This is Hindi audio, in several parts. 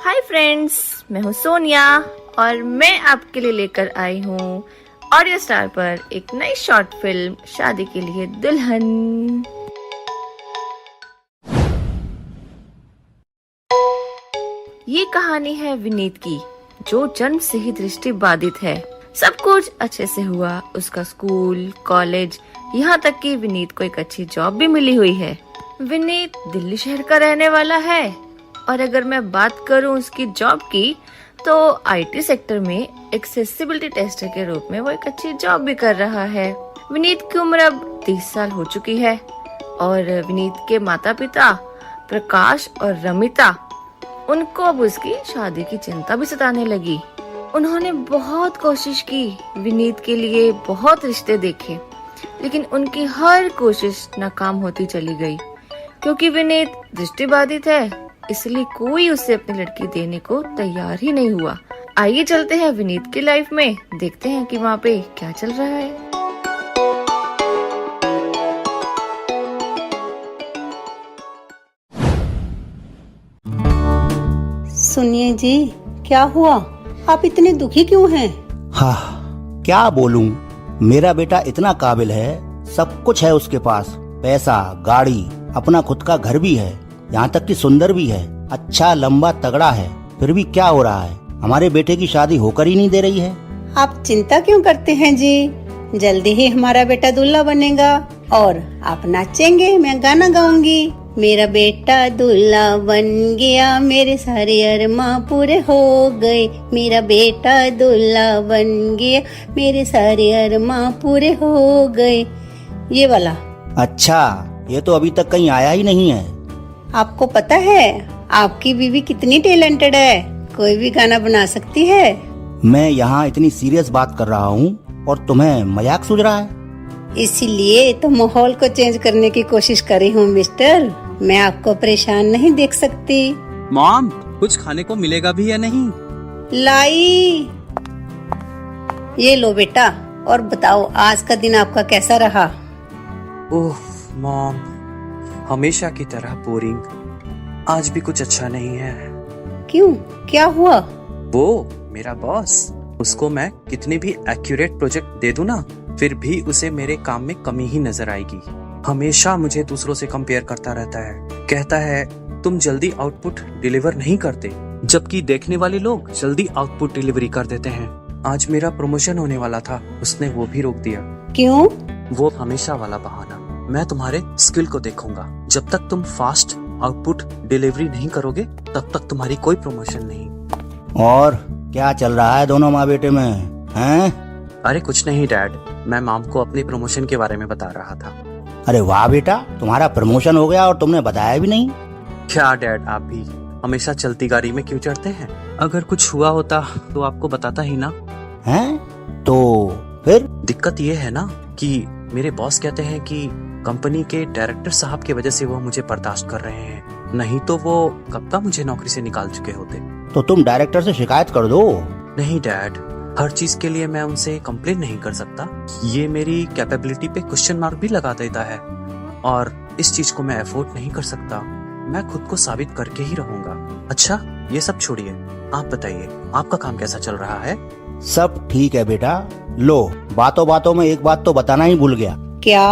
हाय फ्रेंड्स, मैं हूँ सोनिया और मैं आपके लिए लेकर आई हूँ ऑडियो स्टार पर एक नई शॉर्ट फिल्म शादी के लिए दुल्हन। ये कहानी है विनीत की, जो जन्म से ही दृष्टि बाधित है। सब कुछ अच्छे से हुआ, उसका स्कूल, कॉलेज, यहाँ तक कि विनीत को एक अच्छी जॉब भी मिली हुई है। विनीत दिल्ली शहर का रहने वाला है और अगर मैं बात करूं उसकी जॉब की तो आईटी सेक्टर में एक्सेसिबिलिटी टेस्टर के रूप में वो एक अच्छी जॉब भी कर रहा है। विनीत की उम्र अब 30 साल हो चुकी है और विनीत के माता पिता प्रकाश और रमिता, उनको अब उसकी शादी की चिंता भी सताने लगी। उन्होंने बहुत कोशिश की, विनीत के लिए बहुत रिश्ते देखे, लेकिन उनकी हर कोशिश नाकाम होती चली गई। क्योंकि विनीत दृष्टिबाधित है, इसलिए कोई उसे अपनी लड़की देने को तैयार ही नहीं हुआ। आइए चलते हैं विनीत की लाइफ में, देखते हैं कि वहाँ पे क्या चल रहा है। सुनिए जी, क्या हुआ? आप इतने दुखी क्यों हैं? हाँ, क्या बोलूं, मेरा बेटा इतना काबिल है, सब कुछ है उसके पास, पैसा, गाड़ी, अपना खुद का घर भी है, यहाँ तक कि सुंदर भी है, अच्छा लंबा तगड़ा है, फिर भी क्या हो रहा है, हमारे बेटे की शादी होकर ही नहीं दे रही है। आप चिंता क्यों करते हैं जी? जल्दी ही हमारा बेटा दूल्हा बनेगा और आप नाचेंगे, मैं गाना गाऊंगी। मेरा बेटा दूल्हा बन गया, मेरे सारे अरमां पूरे हो गए। मेरा बेटा दूल्हा बन गया, मेरे सारे अरमां पूरे हो गए। ये वाला। अच्छा, ये तो अभी तक कहीं आया ही नहीं है। आपको पता है आपकी बीवी कितनी टैलेंटेड है, कोई भी गाना बना सकती है। मैं यहाँ इतनी सीरियस बात कर रहा हूँ और तुम्हें मजाक सूझ रहा है। इसीलिए तो माहौल को चेंज करने की कोशिश कर रही हूँ मिस्टर। मैं आपको परेशान नहीं देख सकती। मॉम, कुछ खाने को मिलेगा भी या नहीं? लाई, ये लो बेटा, और बताओ आज का दिन आपका कैसा रहा? ओह मॉम, हमेशा की तरह बोरिंग। आज भी कुछ अच्छा नहीं है। क्यों, क्या हुआ? वो मेरा बॉस, उसको मैं कितनी भी एक्यूरेट प्रोजेक्ट दे दूं ना, फिर भी उसे मेरे काम में कमी ही नजर आएगी। हमेशा मुझे दूसरों से कंपेयर करता रहता है, कहता है तुम जल्दी आउटपुट डिलीवर नहीं करते, जबकि देखने वाले लोग जल्दी आउटपुट डिलीवरी कर देते हैं। आज मेरा प्रमोशन होने वाला था, उसने वो भी रोक दिया। क्यों? वो हमेशा वाला बहाना, मैं तुम्हारे स्किल को देखूंगा, जब तक तुम फास्ट आउटपुट डिलीवरी नहीं करोगे तब तक तुम्हारी कोई प्रमोशन नहीं। और क्या चल रहा है दोनों माँ बेटे में, हैं? अरे कुछ नहीं डैड, मैं मॉम को अपनी प्रमोशन के बारे में बता रहा था। अरे वाह बेटा, तुम्हारा प्रमोशन हो गया और तुमने बताया भी नहीं। क्या डैड, आप भी हमेशा चलती गाड़ी में क्यों चढ़ते हैं? अगर कुछ हुआ होता तो आपको बताता ही ना। हैं? तो फिर? दिक्कत ये है ना कि मेरे बॉस कहते हैं कि कंपनी के डायरेक्टर साहब की वजह से वो मुझे बर्दाश्त कर रहे हैं, नहीं तो वो कब का मुझे नौकरी से निकाल चुके होते। तो तुम डायरेक्टर से शिकायत कर दो। नहीं डैड, हर चीज के लिए मैं उनसे कंप्लेन नहीं कर सकता। ये मेरी कैपेबिलिटी पे क्वेश्चन मार्क भी लगा देता है और इस चीज को मैं अफोर्ड नहीं कर सकता। मैं खुद को साबित करके ही रहूंगा। अच्छा, ये सब छोड़िए, आप बताइए आपका काम कैसा चल रहा है? सब ठीक है बेटा। लो, बातों बातों में एक बात तो बताना ही भूल गया। क्या?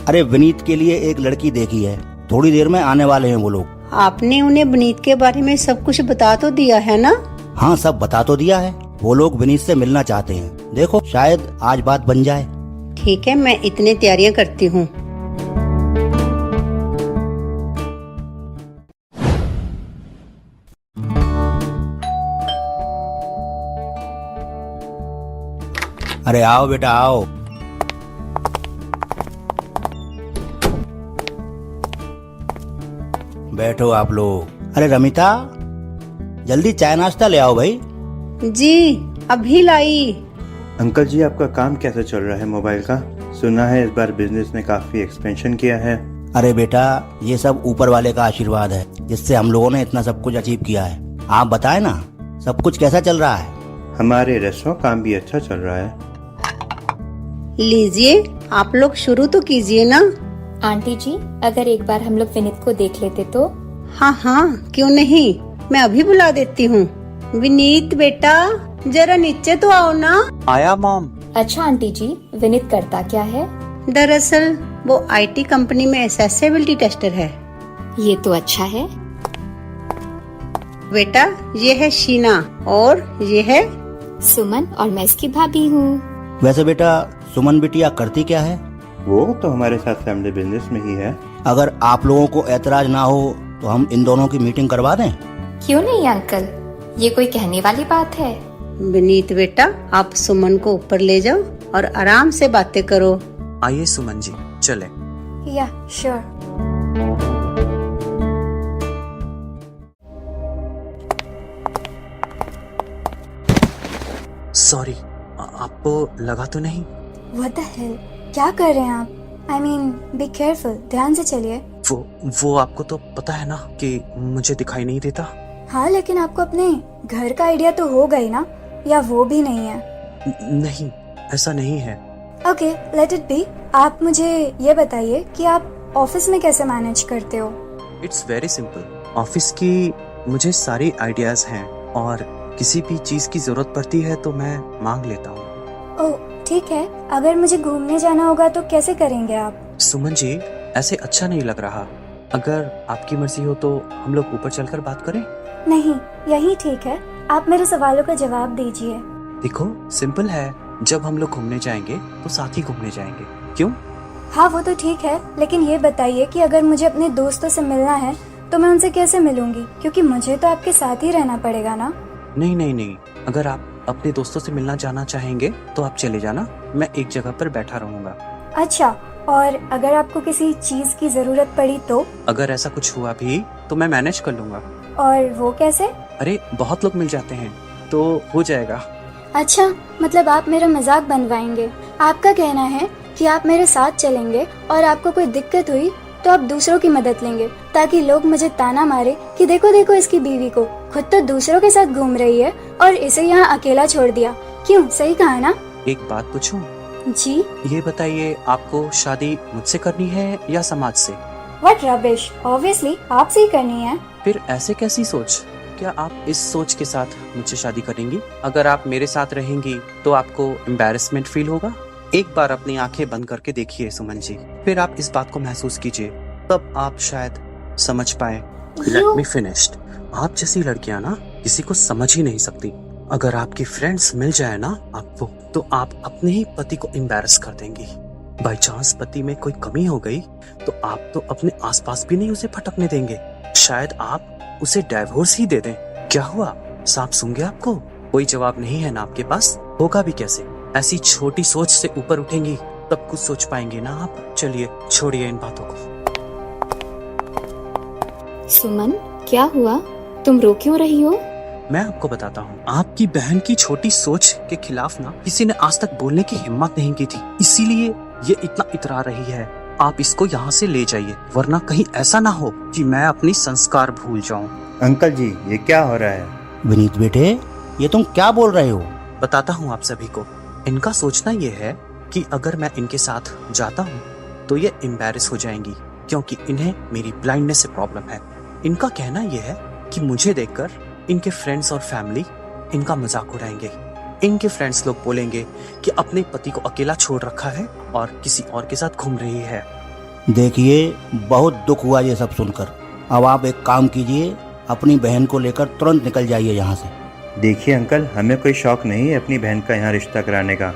अरे विनीत के लिए एक लड़की देखी है, थोड़ी देर में आने वाले हैं वो लोग। आपने उन्हें विनीत के बारे में सब कुछ बता तो दिया है ना? हाँ, सब बता तो दिया है। वो लोग विनीत से मिलना चाहते हैं, देखो शायद आज बात बन जाए। ठीक है, मैं इतनी तैयारियां करती हूँ। अरे आओ बेटा आओ। बैठो आप लोग। अरे रमिता, जल्दी चाय नाश्ता ले आओ भाई। जी, अभी लाई। अंकल जी, आपका काम कैसा चल रहा है मोबाइल का? सुना है इस बार बिजनेस में काफी एक्सपेंशन किया है। अरे बेटा, ये सब ऊपर वाले का आशीर्वाद है, जिससे हम लोगों ने इतना सब कुछ अचीव किया है। आप बताएं ना, सब कुछ कैसा चल रहा है? हमारे रेस्टोरेंट काम भी अच्छा चल रहा है। लीजिए, आप लोग शुरू तो कीजिए ना। आंटी जी, अगर एक बार हम लोग विनीत को देख लेते तो? हाँ हाँ, क्यों नहीं, मैं अभी बुला देती हूँ। विनीत बेटा, जरा नीचे तो आओ ना। आया मॉम। अच्छा आंटी जी, विनीत करता क्या है? दरअसल वो IT कंपनी में एक्सेसिबिलिटी टेस्टर है। ये तो अच्छा है। बेटा, ये है शीना और ये है सुमन और मैं इसकी भाभी हूँ। वैसे बेटा सुमन बिटिया करती क्या है? वो तो हमारे साथ फैमिली बिजनेस में ही है। अगर आप लोगों को ऐतराज ना हो तो हम इन दोनों की मीटिंग करवा दें। क्यों नहीं अंकल, ये कोई कहने वाली बात है? विनीत बेटा, आप सुमन को ऊपर ले जाओ और आराम से बातें करो। आइए सुमन जी, चले। या श्योर। सॉरी, आपको लगा तो नहीं? What the hell? क्या कर रहे हैं आप? I mean, be careful. ध्यान से चलिए। वो आपको तो पता है ना कि मुझे दिखाई नहीं देता। हाँ, लेकिन आपको अपने घर का आइडिया तो होगा ही ना, या वो भी नहीं है? नहीं, ऐसा नहीं है। Okay, let it be. आप मुझे ये बताइए कि आप ऑफिस में कैसे मैनेज करते हो? It's very simple. ऑफिस की मुझे सारी आइडियाज हैं और किसी भी चीज की जरूरत पड़ती है तो मैं मांग लेता हूँ। ओह, ठीक है। अगर मुझे घूमने जाना होगा तो कैसे करेंगे आप? सुमन जी, ऐसे अच्छा नहीं लग रहा। अगर आपकी मर्जी हो तो हम लोग ऊपर चलकर बात करें। नहीं, यही ठीक है। आप मेरे सवालों का जवाब दीजिए। देखो, सिंपल है। जब हम लोग घूमने जाएंगे तो साथ ही घूमने जाएंगे। क्यों? हाँ, वो तो ठीक है, लेकिन ये बताइए कि अगर मुझे अपने दोस्तों से मिलना है तो मैं उनसे कैसे मिलूंगी? क्योंकि मुझे तो आपके साथ ही रहना पड़ेगा ना। नहीं नहीं नहीं, अगर आप अपने दोस्तों से मिलना जाना चाहेंगे तो आप चले जाना, मैं एक जगह पर बैठा रहूंगा। अच्छा, और अगर आपको किसी चीज की जरूरत पड़ी तो? अगर ऐसा कुछ हुआ भी तो मैं मैनेज कर लूंगा। और वो कैसे? अरे बहुत लोग मिल जाते हैं तो हो जाएगा। अच्छा, मतलब आप मेरा मजाक बनवाएंगे। आपका कहना है कि आप मेरे साथ चलेंगे और आपको कोई दिक्कत हुई तो आप दूसरों की मदद लेंगे, ताकि लोग मुझे ताना मारे कि देखो देखो इसकी बीवी को, खुद तो दूसरों के साथ घूम रही है और इसे यहाँ अकेला छोड़ दिया। क्यों, सही कहा ना? एक बात पूछूं? जी। ये बताइए, आपको शादी मुझसे करनी है या समाज से? व्हाट रबिश, ऑब्वियसली आपसे ही करनी है। फिर ऐसे कैसी सोच? क्या आप इस सोच के साथ मुझसे शादी करेंगी? अगर आप मेरे साथ रहेंगी तो आपको एम्बैरेसमेंट फील होगा। एक बार अपनी आंखें बंद करके देखिए सुमन जी, फिर आप इस बात को महसूस कीजिए, तब आप शायद समझ पाए। Let me finished. आप जैसी लड़कियां ना किसी को समझ ही नहीं सकती। अगर आपकी फ्रेंड्स मिल जाए ना आपको, तो आप अपने ही पति को एम्बैरस कर देंगी। बाई चांस पति में कोई कमी हो गई तो आप तो अपने आसपास भी नहीं उसे फटकने देंगे। शायद आप उसे डाइवोर्स ही दे दें। क्या हुआ, सांप सूंघ गया आपको? कोई जवाब नहीं है ना आपके पास? होगा भी कैसे? ऐसी छोटी सोच से ऊपर उठेंगी तब कुछ सोच पाएंगे ना आप। चलिए छोड़िए इन बातों को। सुमन, क्या हुआ? तुम रो क्यों रही हो? मैं आपको बताता हूँ, आपकी बहन की छोटी सोच के खिलाफ ना किसी ने आज तक बोलने की हिम्मत नहीं की थी, इसीलिए ये इतना इतरा रही है। आप इसको यहाँ से ले जाइए, वरना कहीं ऐसा ना हो कि मैं अपनी संस्कार भूल जाऊँ। अंकल जी, ये क्या हो रहा है? विनीत बेटे, ये तुम क्या बोल रहे हो? बताता हूँ आप सभी को। इनका सोचना ये है कि अगर मैं इनके साथ जाता हूँ तो ये एम्बैरेस हो जाएंगी, क्योंकि इन्हें मेरी ब्लाइंडनेस से प्रॉब्लम है। इनका कहना ये है कि मुझे देखकर इनके फ्रेंड्स और फैमिली इनका मजाक उड़ाएंगे। इनके फ्रेंड्स लोग बोलेंगे कि अपने पति को अकेला छोड़ रखा है और किसी और के साथ घूम रही है। देखिए, बहुत दुख हुआ ये सब सुनकर। अब आप एक काम कीजिए, अपनी बहन को लेकर तुरंत निकल जाइए यहाँ से। देखिए अंकल, हमें कोई शौक नहीं है अपनी बहन का यहाँ रिश्ता कराने का।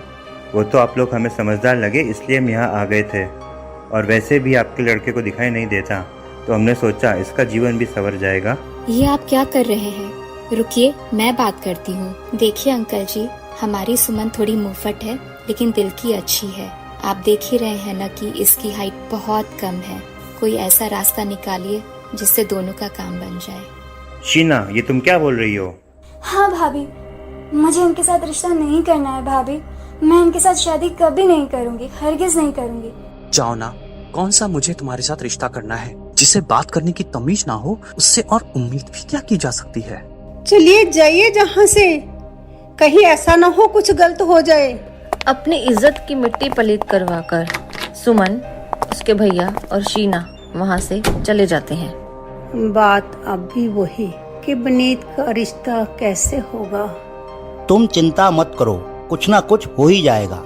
वो तो आप लोग हमें समझदार लगे इसलिए हम यहाँ आ गए थे, और वैसे भी आपके लड़के को दिखाई नहीं देता, तो हमने सोचा इसका जीवन भी संवर जाएगा। ये आप क्या कर रहे हैं? रुकिए, मैं बात करती हूँ। देखिए अंकल जी, हमारी सुमन थोड़ी मुंहफट है लेकिन दिल की अच्छी है। आप देख ही रहे हैं ना कि इसकी हाइट बहुत कम है। कोई ऐसा रास्ता निकालिए जिससे दोनों का काम बन जाए। शीना, ये तुम क्या बोल रही हो? हाँ भाभी, मुझे इनके साथ रिश्ता नहीं करना है भाभी। मैं इनके साथ शादी कभी नहीं करूँगी, हरगिज नहीं करूँगी। जाओ ना, कौन सा मुझे तुम्हारे साथ रिश्ता करना है? जिसे बात करने की तमीज ना हो उससे और उम्मीद भी क्या की जा सकती है? चलिए जाइए जहाँ से, कहीं ऐसा ना हो कुछ गलत हो जाए। अपनी इज्जत की मिट्टी पलीत करवाकर सुमन, उसके भैया और शीना वहाँ से चले जाते हैं। बात अब भी वही कि विनीत का रिश्ता कैसे होगा। तुम चिंता मत करो, कुछ ना कुछ हो ही जाएगा।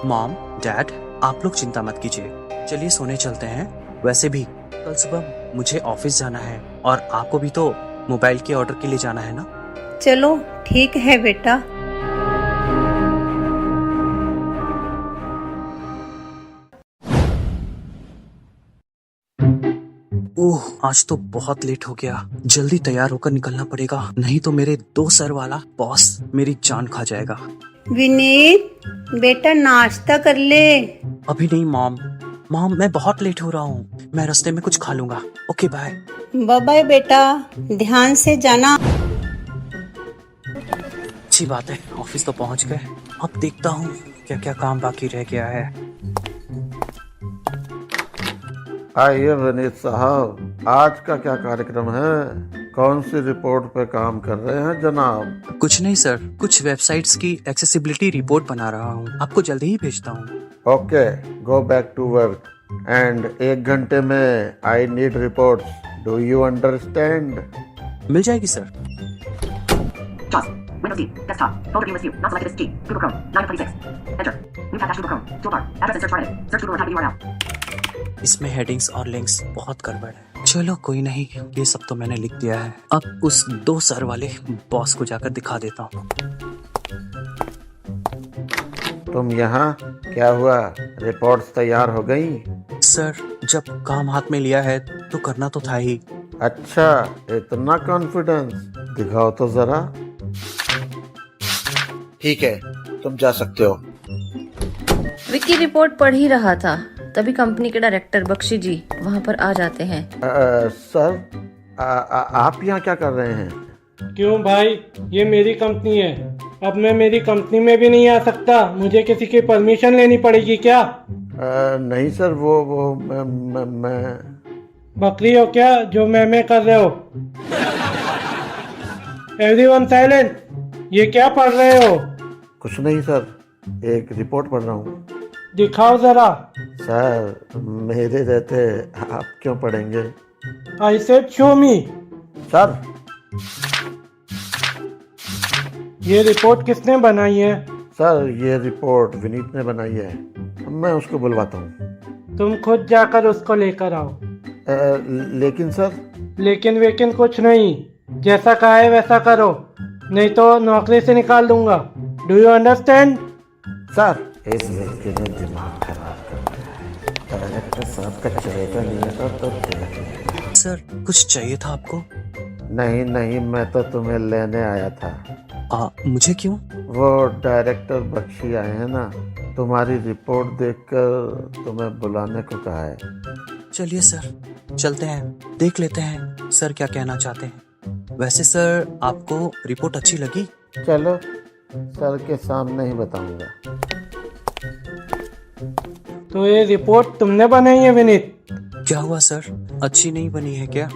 मॉम, डैड, आप लोग चिंता मत कीजिए, चलिए सोने चलते हैं। वैसे भी कल सुबह मुझे ऑफिस जाना है और आपको भी तो मोबाइल के ऑर्डर के लिए जाना है ना। चलो ठीक है बेटा। ओह, आज तो बहुत लेट हो गया, जल्दी तैयार होकर निकलना पड़ेगा, नहीं तो मेरे 2 सर वाला बॉस मेरी जान खा जाएगा। विनीत बेटा नाश्ता कर ले। अभी नहीं मॉम, मैं बहुत लेट हो रहा हूँ, मैं रास्ते में कुछ खा लूंगा। Okay bye. बाय बाय बेटा, ध्यान से जाना। अच्छी बात है, ऑफिस तो पहुँच गए। अब देखता हूँ क्या क्या काम बाकी रह गया है। आइए विनीत साहब, आज का क्या कार्यक्रम है? कौन सी रिपोर्ट पे काम कर रहे हैं जनाब? कुछ नहीं सर, कुछ वेबसाइट्स की एक्सेसिबिलिटी रिपोर्ट बना रहा हूँ, आपको जल्दी ही भेजता हूँ। Okay, go back to work and 1 घंटे में I need reports. Do you understand? मिल जाएगी sir. JAWS, Windows D, desktop, folder view list view, not selected is G, Google Chrome, 926. Enter. New tab dash Google Chrome, toolbar, address and search bar edit. Search Google or type the URL. इसमें हेडिंग्स और लिंक्स बहुत गड़बड़ है। चलो कोई नहीं, ये सब तो मैंने लिख दिया है। अब उस 2 सर वाले बॉस को जाकर दिखा देता हूँ। तुम यहाँ? क्या हुआ, रिपोर्ट्स तैयार हो गई? सर, जब काम हाथ में लिया है तो करना तो था ही। अच्छा, इतना कॉन्फिडेंस दिखाओ तो जरा। ठीक है, तुम जा सकते हो। विक्की रिपोर्ट पढ़ ही रहा था, तभी कंपनी के डायरेक्टर बख्शी जी वहाँ पर आ जाते हैं। सर, आप यहाँ क्या कर रहे हैं? क्यों भाई, ये मेरी कंपनी है, अब मैं मेरी कंपनी में भी नहीं आ सकता? मुझे किसी की परमिशन लेनी पड़ेगी क्या? नहीं सर, वो मैं बकरी हो क्या जो मैं कर रहे हो? Everyone silent. ये क्या पढ़ रहे हो? कुछ नहीं सर, एक रिपोर्ट पढ़ रहा हूँ। दिखाओ जरा। सर, मेरे रहते आप क्यों पढ़ेंगे? I said show me. Sir, ये रिपोर्ट किसने बनाई है? सर ये रिपोर्ट विनीत ने बनाई है, मैं उसको बुलवाता हूँ। तुम खुद जाकर उसको लेकर आओ। लेकिन सर। लेकिन वेकिन कुछ नहीं, जैसा कहा है वैसा करो, नहीं तो नौकरी से निकाल दूंगा। Do you understand? सर, इस व्यक्ति ने दिमाग खराब कर दिया है। डायरेक्टर साहब का चलेगा नहीं था तो सर, कुछ चाहिए था आपको? नहीं, मैं तो तुम्हें लेने आया था। मुझे क्यों? वो डायरेक्टर बख्शी आए हैं ना, तुम्हारी रिपोर्ट देखकर तुम्हें बुलाने को कहा है। चलिए सर, चलते हैं, देख लेते हैं सर क्या कहना चाहते हैं। वैसे सर, आपको रिपोर्ट अच्छी लगी? चलो, सर के सामने ही बताऊंगा। तो ये रिपोर्ट तुमने बनाई है विनीत? क्या हुआ सर, अच्छी नहीं बनी है क्या?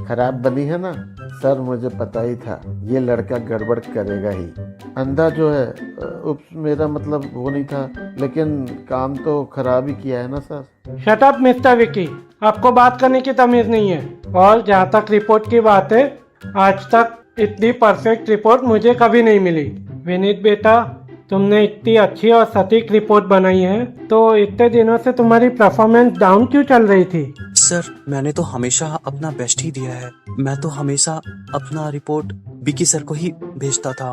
खराब बनी है ना सर, मुझे पता ही था ये लड़का गड़बड़ करेगा ही। अंधा जो है, मेरा मतलब वो नहीं था, लेकिन काम तो खराब ही किया है ना sir. Shut up mister Vicky, आपको बात करने की तमीज नहीं है। और जहाँ तक रिपोर्ट की बात है, आज तक इतनी परफेक्ट रिपोर्ट मुझे कभी नहीं मिली। विनीत बेटा, तुमने इतनी अच्छी और सटीक रिपोर्ट बनाई है, तो इतने दिनों से तुम्हारी परफॉर्मेंस डाउन क्यों चल रही थी? सर, मैंने तो हमेशा अपना बेस्ट ही दिया है, मैं तो हमेशा अपना रिपोर्ट विकी सर को ही भेजता था।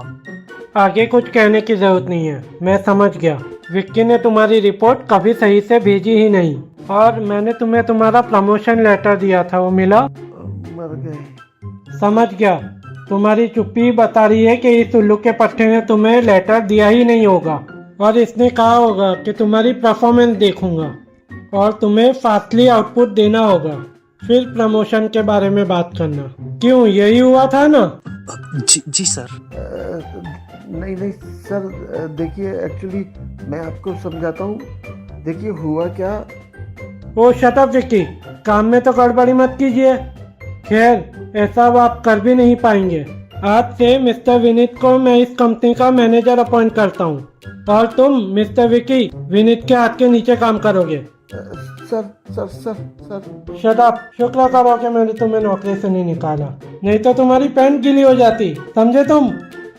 आगे कुछ कहने की जरूरत नहीं है, मैं समझ गया। विक्की ने तुम्हारी रिपोर्ट कभी सही से भेजी ही नहीं, और मैंने तुम्हें तुम्हारा प्रमोशन लेटर दिया था, वो मिला? मर गए। समझ गया, तुम्हारी चुप्पी बता रही है कि इस उल्लू के पट्टे ने तुम्हें लेटर दिया ही नहीं होगा, और इसने कहा होगा कि तुम्हारी परफॉर्मेंस देखूंगा और तुम्हें फास्टली आउटपुट देना होगा, फिर प्रमोशन के बारे में बात करना। क्यों, यही हुआ था ना? जी सर। नहीं सर, देखिए एक्चुअली मैं आपको समझाता हूँ। देखिए हुआ क्या। ओ शट अप विक्की, काम में तो गड़बड़ी मत कीजिए। खैर, ऐसा अब आप कर भी नहीं पाएंगे। आज से मिस्टर विनीत को मैं इस कंपनी का मैनेजर अपॉइंट करता हूँ, और तुम मिस्टर विकी विनीत के हाथ के नीचे काम करोगे। Sir sir sir sir shut up. शुक्र करो कि मैंने तुम्हें नौकरी से नहीं निकाला, नहीं तो तुम्हारी पैंट गीली हो जाती, समझे तुम?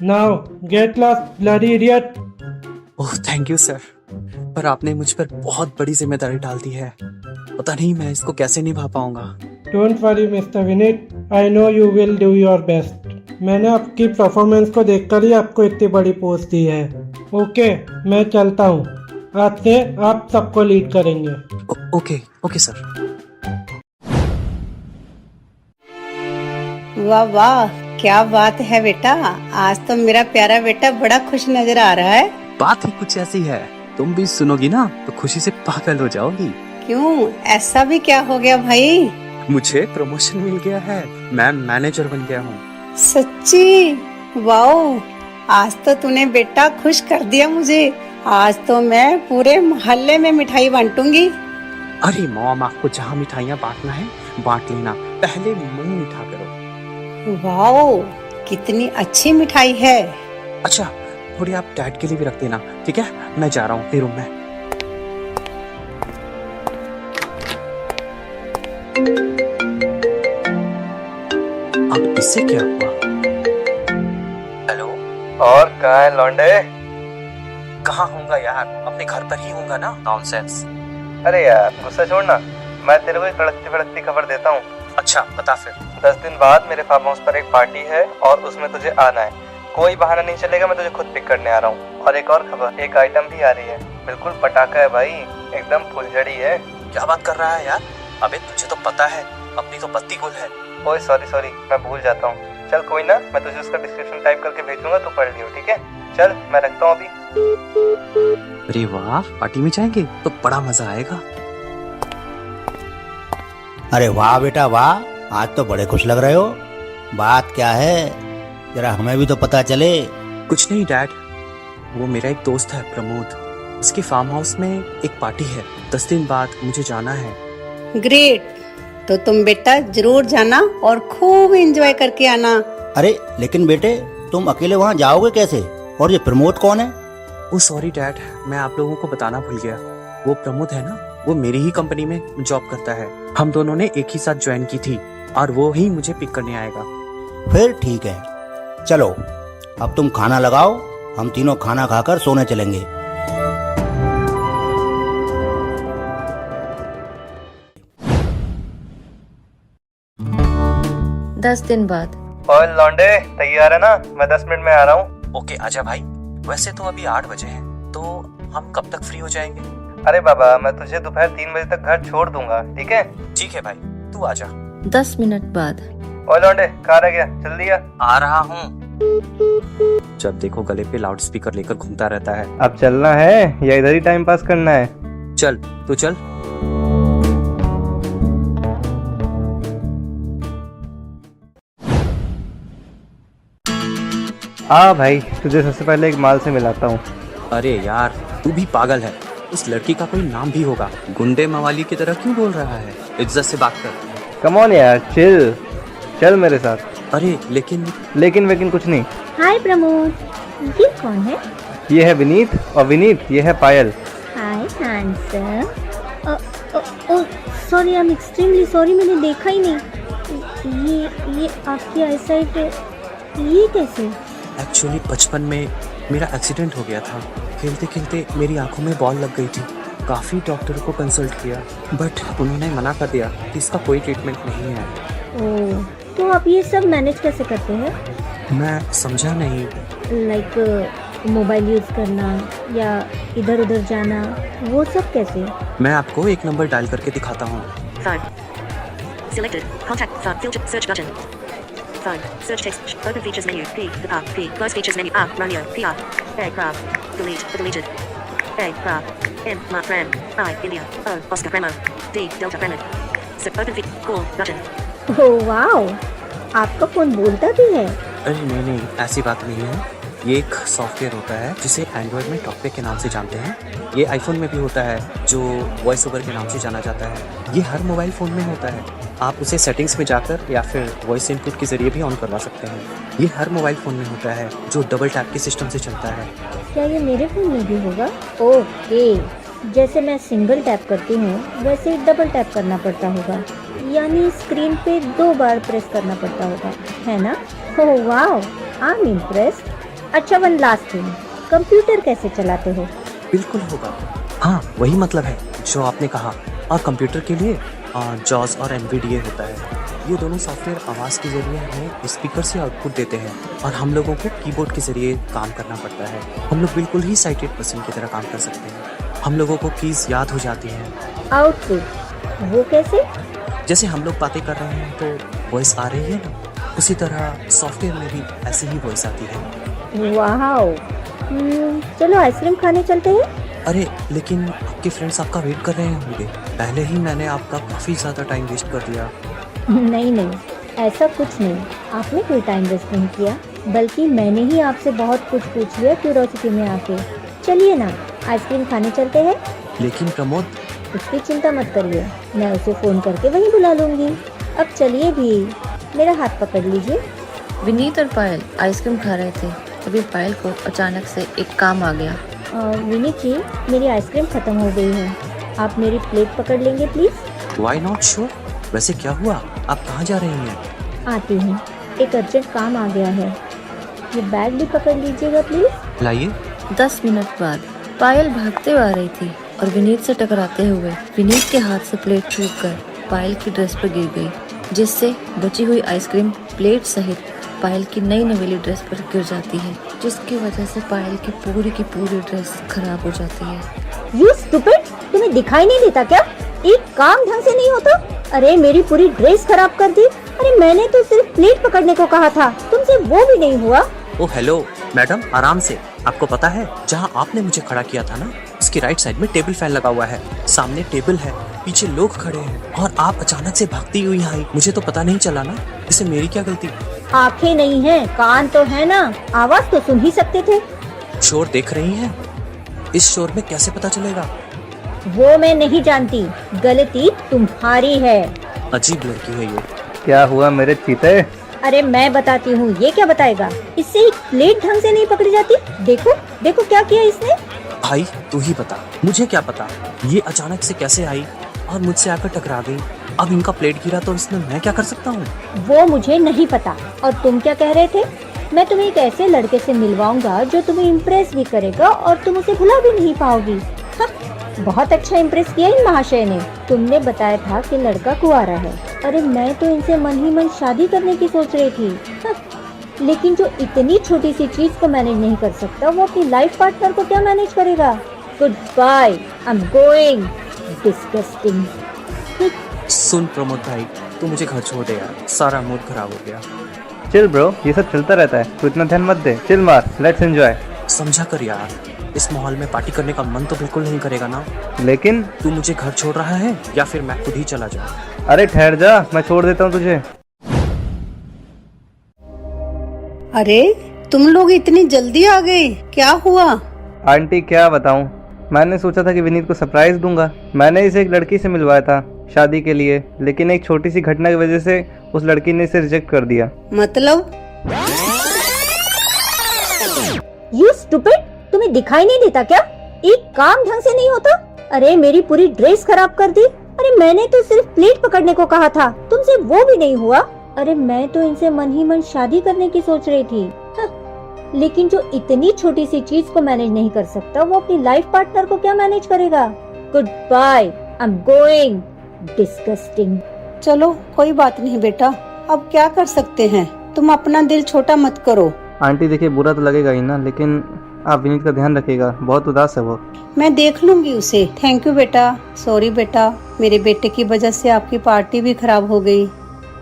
Now get lost bloody idiot. Oh thank you sir, पर आपने मुझ पर बहुत बड़ी जिम्मेदारी डाल दी है। पता नहीं मैं इसको कैसे निभा पाऊंगा। Don't worry mister Vineet, I know you will do your best. मैंने आपकी परफॉर्मेंस को देखकर ही आपको इतनी बड़ी पोस्ट दी है। ओके मैं चलता हूँ, आज से आप सबको लीड करेंगे। Okay okay sir. वाह वाह, क्या बात है बेटा, आज तो मेरा प्यारा बेटा बड़ा खुश नजर आ रहा है। बात ही कुछ ऐसी है, तुम भी सुनोगी ना तो खुशी से पागल हो जाओगी। क्यों, ऐसा भी क्या हो गया भाई? मुझे प्रमोशन मिल गया है, मैं मैनेजर बन गया हूँ। सच्ची? वाओ, आज तो तूने बेटा खुश कर दिया मुझे। आज तो मैं पूरे मोहल्ले में मिठाई बांटूंगी। अरे मॉम, आपको जहाँ मिठाइयाँ बांटना है बांट लेना, पहले मुंह मीठा करो। वाओ, कितनी अच्छी मिठाई है। अच्छा थोड़ी आप डैड के लिए भी रख देना, ठीक है? मैं जा रहा हूँ फिर रूम में। अब इससे क्या हुआ? हेलो, और कहाँ है लौंडे? कहाँ होऊंगा यार, अपने घर पर ही होऊंगा ना। नॉनसेंस। अरे यार गुस्सा छोड़ना, मैं तेरे को एक तड़कती फड़कती खबर देता हूँ। अच्छा बता फिर। 10 दिन बाद मेरे फार्म हाउस पर एक पार्टी है और उसमें तुझे आना है। कोई बहाना नहीं चलेगा, मैं तुझे खुद पिक करने आ रहा हूँ। और एक और खबर, एक आइटम भी आ रही है, बिल्कुल पटाखा है भाई, एकदम फुलझड़ी है। क्या बात कर रहा है यार? अबे तुझे तो पता है अपनी तो बत्ती गुल है। ओए सॉरी, मैं भूल जाता हूँ। चल कोई ना, मैं तुझे उसका डिस्क्रिप्शन टाइप करके भेजूंगा, तो पढ़ लियो, ठीक है? चल मैं रखता हूँ अभी। अरे वाह, पार्टी में जाएंगे तो बड़ा मजा आएगा। अरे वाह बेटा वाह, आज तो बड़े खुश लग रहे हो। बात क्या है, जरा हमें भी तो पता चले। कुछ नहीं डैड, वो मेरा एक दोस्त है प्रमोद, उसके फार्म हाउस में एक पार्टी है, 10 दिन बाद मुझे जाना है। ग्रेट, तो तुम बेटा जरूर जाना और खूब एंजॉय करके आना। अरे लेकिन बेटे, तुम अकेले वहाँ जाओगे कैसे? और ये प्रमोद कौन है? ओ सॉरी डैड, मैं आप लोगों को बताना भूल गया। वो प्रमोद है ना, वो मेरी ही कंपनी में जॉब करता है। हम दोनों ने एक ही साथ ज्वाइन की थी और वो ही मुझे पिक करने आएगा। फिर ठीक है, चलो अब तुम खाना लगाओ, हम तीनों खाना खाकर सोने चलेंगे। दस दिन बाद। और लौंडे तैयार है ना? मैं 10 मिनट में आ रहा हूँ। ओके आजा भाई। वैसे तो अभी 8 बजे हैं, तो हम कब तक फ्री हो जाएंगे? अरे बाबा, मैं तुझे दोपहर 3 बजे तक घर छोड़ दूंगा, ठीक है? ठीक है भाई, तू आजा। 10 मिनट बाद। और लौंडे कहाँ रह गया? जल्दी आ रहा हूँ। जब देखो गले पे लाउड स्पीकर लेकर घूमता रहता है। अब चलना है या इधर ही टाइम पास करना है? चल तू चल। भाई तुझे सबसे पहले एक माल से मिलाता हूँ। अरे यार तू भी पागल है, उस लड़की का कोई नाम भी होगा। गुंडे मवाली की तरह क्यों बोल रहा है? इज्जत से बात कर। कम ऑन यार, चिल, चल मेरे साथ। अरे लेकिन लेकिन कुछ नहीं। हाय प्रमोद, ये कौन है? ये है विनीत, और विनीत ये है Payal. Hi handsome. Sorry, I am extremely sorry, मैंने देखा ही नहीं। ये आपकी आईसाइट, ये कैसे? एक्चुअली बचपन में मेरा एक्सीडेंट हो गया था। खेलते खेलते मेरी आंखों में बॉल लग गई थी। काफ़ी डॉक्टर को कंसल्ट किया, बट उन्होंने मना कर दिया कि इसका कोई ट्रीटमेंट नहीं है। ओह, तो आप ये सब मैनेज कैसे करते हैं? मैं समझा नहीं। लाइक मोबाइल यूज़ करना या इधर उधर जाना, वो सब कैसे? मैं आपको एक नंबर डायल करके दिखाता हूँ। Phone. Selected. Contact phone. Filter. Search button. Phone. Search text. Open features menu. P. The R. P. Close features menu. R. Romeo. P. R. A. Craft. Delete. Deleted. A. Craft. M. Mark Ram. I. India. O. Oscar Ramo. D. Delta Brandon. So open feature. Call button. Oh wow, आपका फोन बोलता भी है? अरे नहीं, ऐसी बात नहीं है। ये एक सॉफ्टवेयर होता है जिसे एंड्रॉयड में टॉकपे के नाम से जानते हैं। ये आईफोन में भी होता है, जो वॉइस ओवर के नाम से जाना जाता है। ये हर मोबाइल फ़ोन में होता है। आप उसे सेटिंग्स में जाकर या फिर वॉइस इनपुट के ज़रिए भी ऑन करवा सकते हैं। ये हर मोबाइल फ़ोन में होता है, जो डबल टैप के सिस्टम से चलता है। क्या ये मेरे फोन में भी होगा? ओके, जैसे मैं सिंगल टैप करती हूँ वैसे ही डबल टैप करना पड़ता होगा, यानी स्क्रीन पे 2 बार प्रेस करना पड़ता होगा, है ना? Oh wow, I am impressed. अच्छा, वन लास्ट थिंग, कंप्यूटर कैसे चलाते हो? बिल्कुल होगा। हाँ, वही मतलब है जो आपने कहा। और कंप्यूटर के लिए जॉस और एनवीडीए होता है। ये दोनों सॉफ्टवेयर आवाज़ के जरिए हमें स्पीकर से आउटपुट देते हैं और हम लोगों को कीबोर्ड के जरिए काम करना पड़ता है। हम लोग बिल्कुल ही साइटेड पर्सन की तरह काम कर सकते हैं। हम लोगों को कीज याद हो जाती हैं। आउटपुट, वो कैसे? जैसे हम लोग बातें कर रहे हैं तो वॉइस आ रही है ना, उसी तरह सॉफ्टवेयर में भी ऐसी ही वॉइस आती है। वाओ, चलो आइसक्रीम खाने चलते हैं। अरे लेकिन आपके फ्रेंड्स आपका वेट कर रहे होंगे। पहले ही मैंने आपका काफ़ी ज़्यादा टाइम वेस्ट कर दिया। नहीं नहीं, ऐसा कुछ नहीं, आपने कोई टाइम वेस्ट नहीं किया, बल्कि मैंने ही आपसे बहुत कुछ पूछ लिया क्यूरोसिटी में आके। चलिए ना, आइसक्रीम खाने चलते हैं। लेकिन प्रमोद, उसकी चिंता मत करिए, मैं उसे फ़ोन करके वहीं बुला लूँगी। अब चलिए भी, मेरा हाथ पकड़ लीजिए। विनीत और पायल आइसक्रीम खा रहे थे, तभी पायल को अचानक से एक काम आ गया। विनीत जी, मेरी आइसक्रीम ख़त्म हो गई है, आप मेरी प्लेट पकड़ लेंगे प्लीज़? Why not sure. वैसे क्या हुआ, आप कहाँ जा रही हैं? आती हूँ, एक अर्जेंट काम आ गया है। ये बैग भी पकड़ लीजिएगा प्लीज़। लाइए। 10 मिनट बाद पायल भागते हुए आ रही थी और विनीत से टकराते हुए विनीत के हाथ से प्लेट छूटकर पायल की ड्रेस पर गिर गई, जिससे बची हुई आइसक्रीम प्लेट सहित पायल की नई नवेली ड्रेस पर गिर जाती है, जिसकी वजह से पायल की पूरी ड्रेस खराब हो जाती है। यू स्टूपिड, तुम्हें दिखाई नहीं देता क्या? एक काम ढंग से नहीं होता? अरे मेरी पूरी ड्रेस खराब कर दी। अरे मैंने तो सिर्फ प्लेट पकड़ने को कहा था, तुमसे वो भी नहीं हुआ। ओ हेलो मैडम, आराम से। आपको पता है जहाँ आपने मुझे खड़ा किया था ना, उसकी राइट साइड में टेबल फैन लगा हुआ है, सामने टेबल है, पीछे लोग खड़े हैं और आप अचानक से भागती हुई आई। मुझे तो पता नहीं चला ना, इससे मेरी क्या गलती? आंखें नहीं हैं, कान तो है ना, आवाज तो सुन ही सकते थे। शोर देख रही हैं? इस शोर में कैसे पता चलेगा? वो मैं नहीं जानती, गलती तुम्हारी है। अजीब लड़की है ये। क्या हुआ मेरे चीते? अरे मैं बताती हूँ, ये क्या बताएगा? इससे एक प्लेट ढंग से नहीं पकड़ी जाती। देखो देखो क्या किया इसने। भाई तू ही बता, मुझे क्या पता ये अचानक से कैसे आई और मुझसे आकर टकरा गई। अब इनका प्लेट गिरा तो इसमें मैं क्या कर सकता हूँ? वो मुझे नहीं पता। और तुम क्या कह रहे थे? मैं तुम्हें एक ऐसे लड़के से मिलवाऊंगा जो तुम्हें इम्प्रेस भी करेगा और तुम उसे भुला भी नहीं पाओगी। बहुत अच्छा इम्प्रेस किया इन महाशय ने। तुमने बताया था कि लड़का कुंवारा है। अरे मैं तो इनसे मन ही मन शादी करने की सोच रही थी। लेकिन जो इतनी छोटी सी चीज को मैनेज नहीं कर सकता, वो अपनी लाइफ पार्टनर को क्या मैनेज करेगा? Good bye, I am going. Disgusting. सुन प्रमोद भाई, तू मुझे घर छोड़ दे यार, सारा मूड खराब हो गया। चिल ब्रो, ये सब चलता रहता है, तू इतना ध्यान मत दे। चिल मार, लेट्स एंजॉय। समझा कर यार, इस माहौल में पार्टी करने का मन तो बिल्कुल नहीं करेगा ना। लेकिन तू मुझे घर छोड़ रहा है या फिर मैं खुद ही चला जाऊँ? अरे ठहर जा, मैं छोड़ देता हूँ तुझे। अरे तुम लोग इतनी जल्दी आ गए, क्या हुआ? आंटी क्या बताऊँ, मैंने सोचा था कि विनीत को सरप्राइज दूंगा। मैंने इसे एक लड़की से मिलवाया था शादी के लिए, लेकिन एक छोटी सी घटना की वजह से उस लड़की ने इसे रिजेक्ट कर दिया। मतलब? यू स्टूपिड, तुम्हें दिखाई नहीं देता क्या? एक काम ढंग से नहीं होता? अरे मेरी पूरी ड्रेस खराब कर दी। अरे मैंने तो सिर्फ प्लेट पकड़ने को कहा था, तुमसे वो भी नहीं हुआ। अरे मैं तो इनसे मन ही मन शादी करने की सोच रही थी। लेकिन जो इतनी छोटी सी चीज को मैनेज नहीं कर सकता, वो अपनी लाइफ पार्टनर को क्या मैनेज करेगा? Good bye, I am going. Disgusting. चलो कोई बात नहीं बेटा, अब क्या कर सकते हैं, तुम अपना दिल छोटा मत करो। आंटी देखिए, बुरा तो लगेगा ही ना, लेकिन आप विनीत का ध्यान रखिएगा, बहुत उदास है वो। मैं देख लूंगी उसे। थैंक यू बेटा। सॉरी बेटा, मेरे बेटे की वजह से आपकी पार्टी भी खराब हो गई।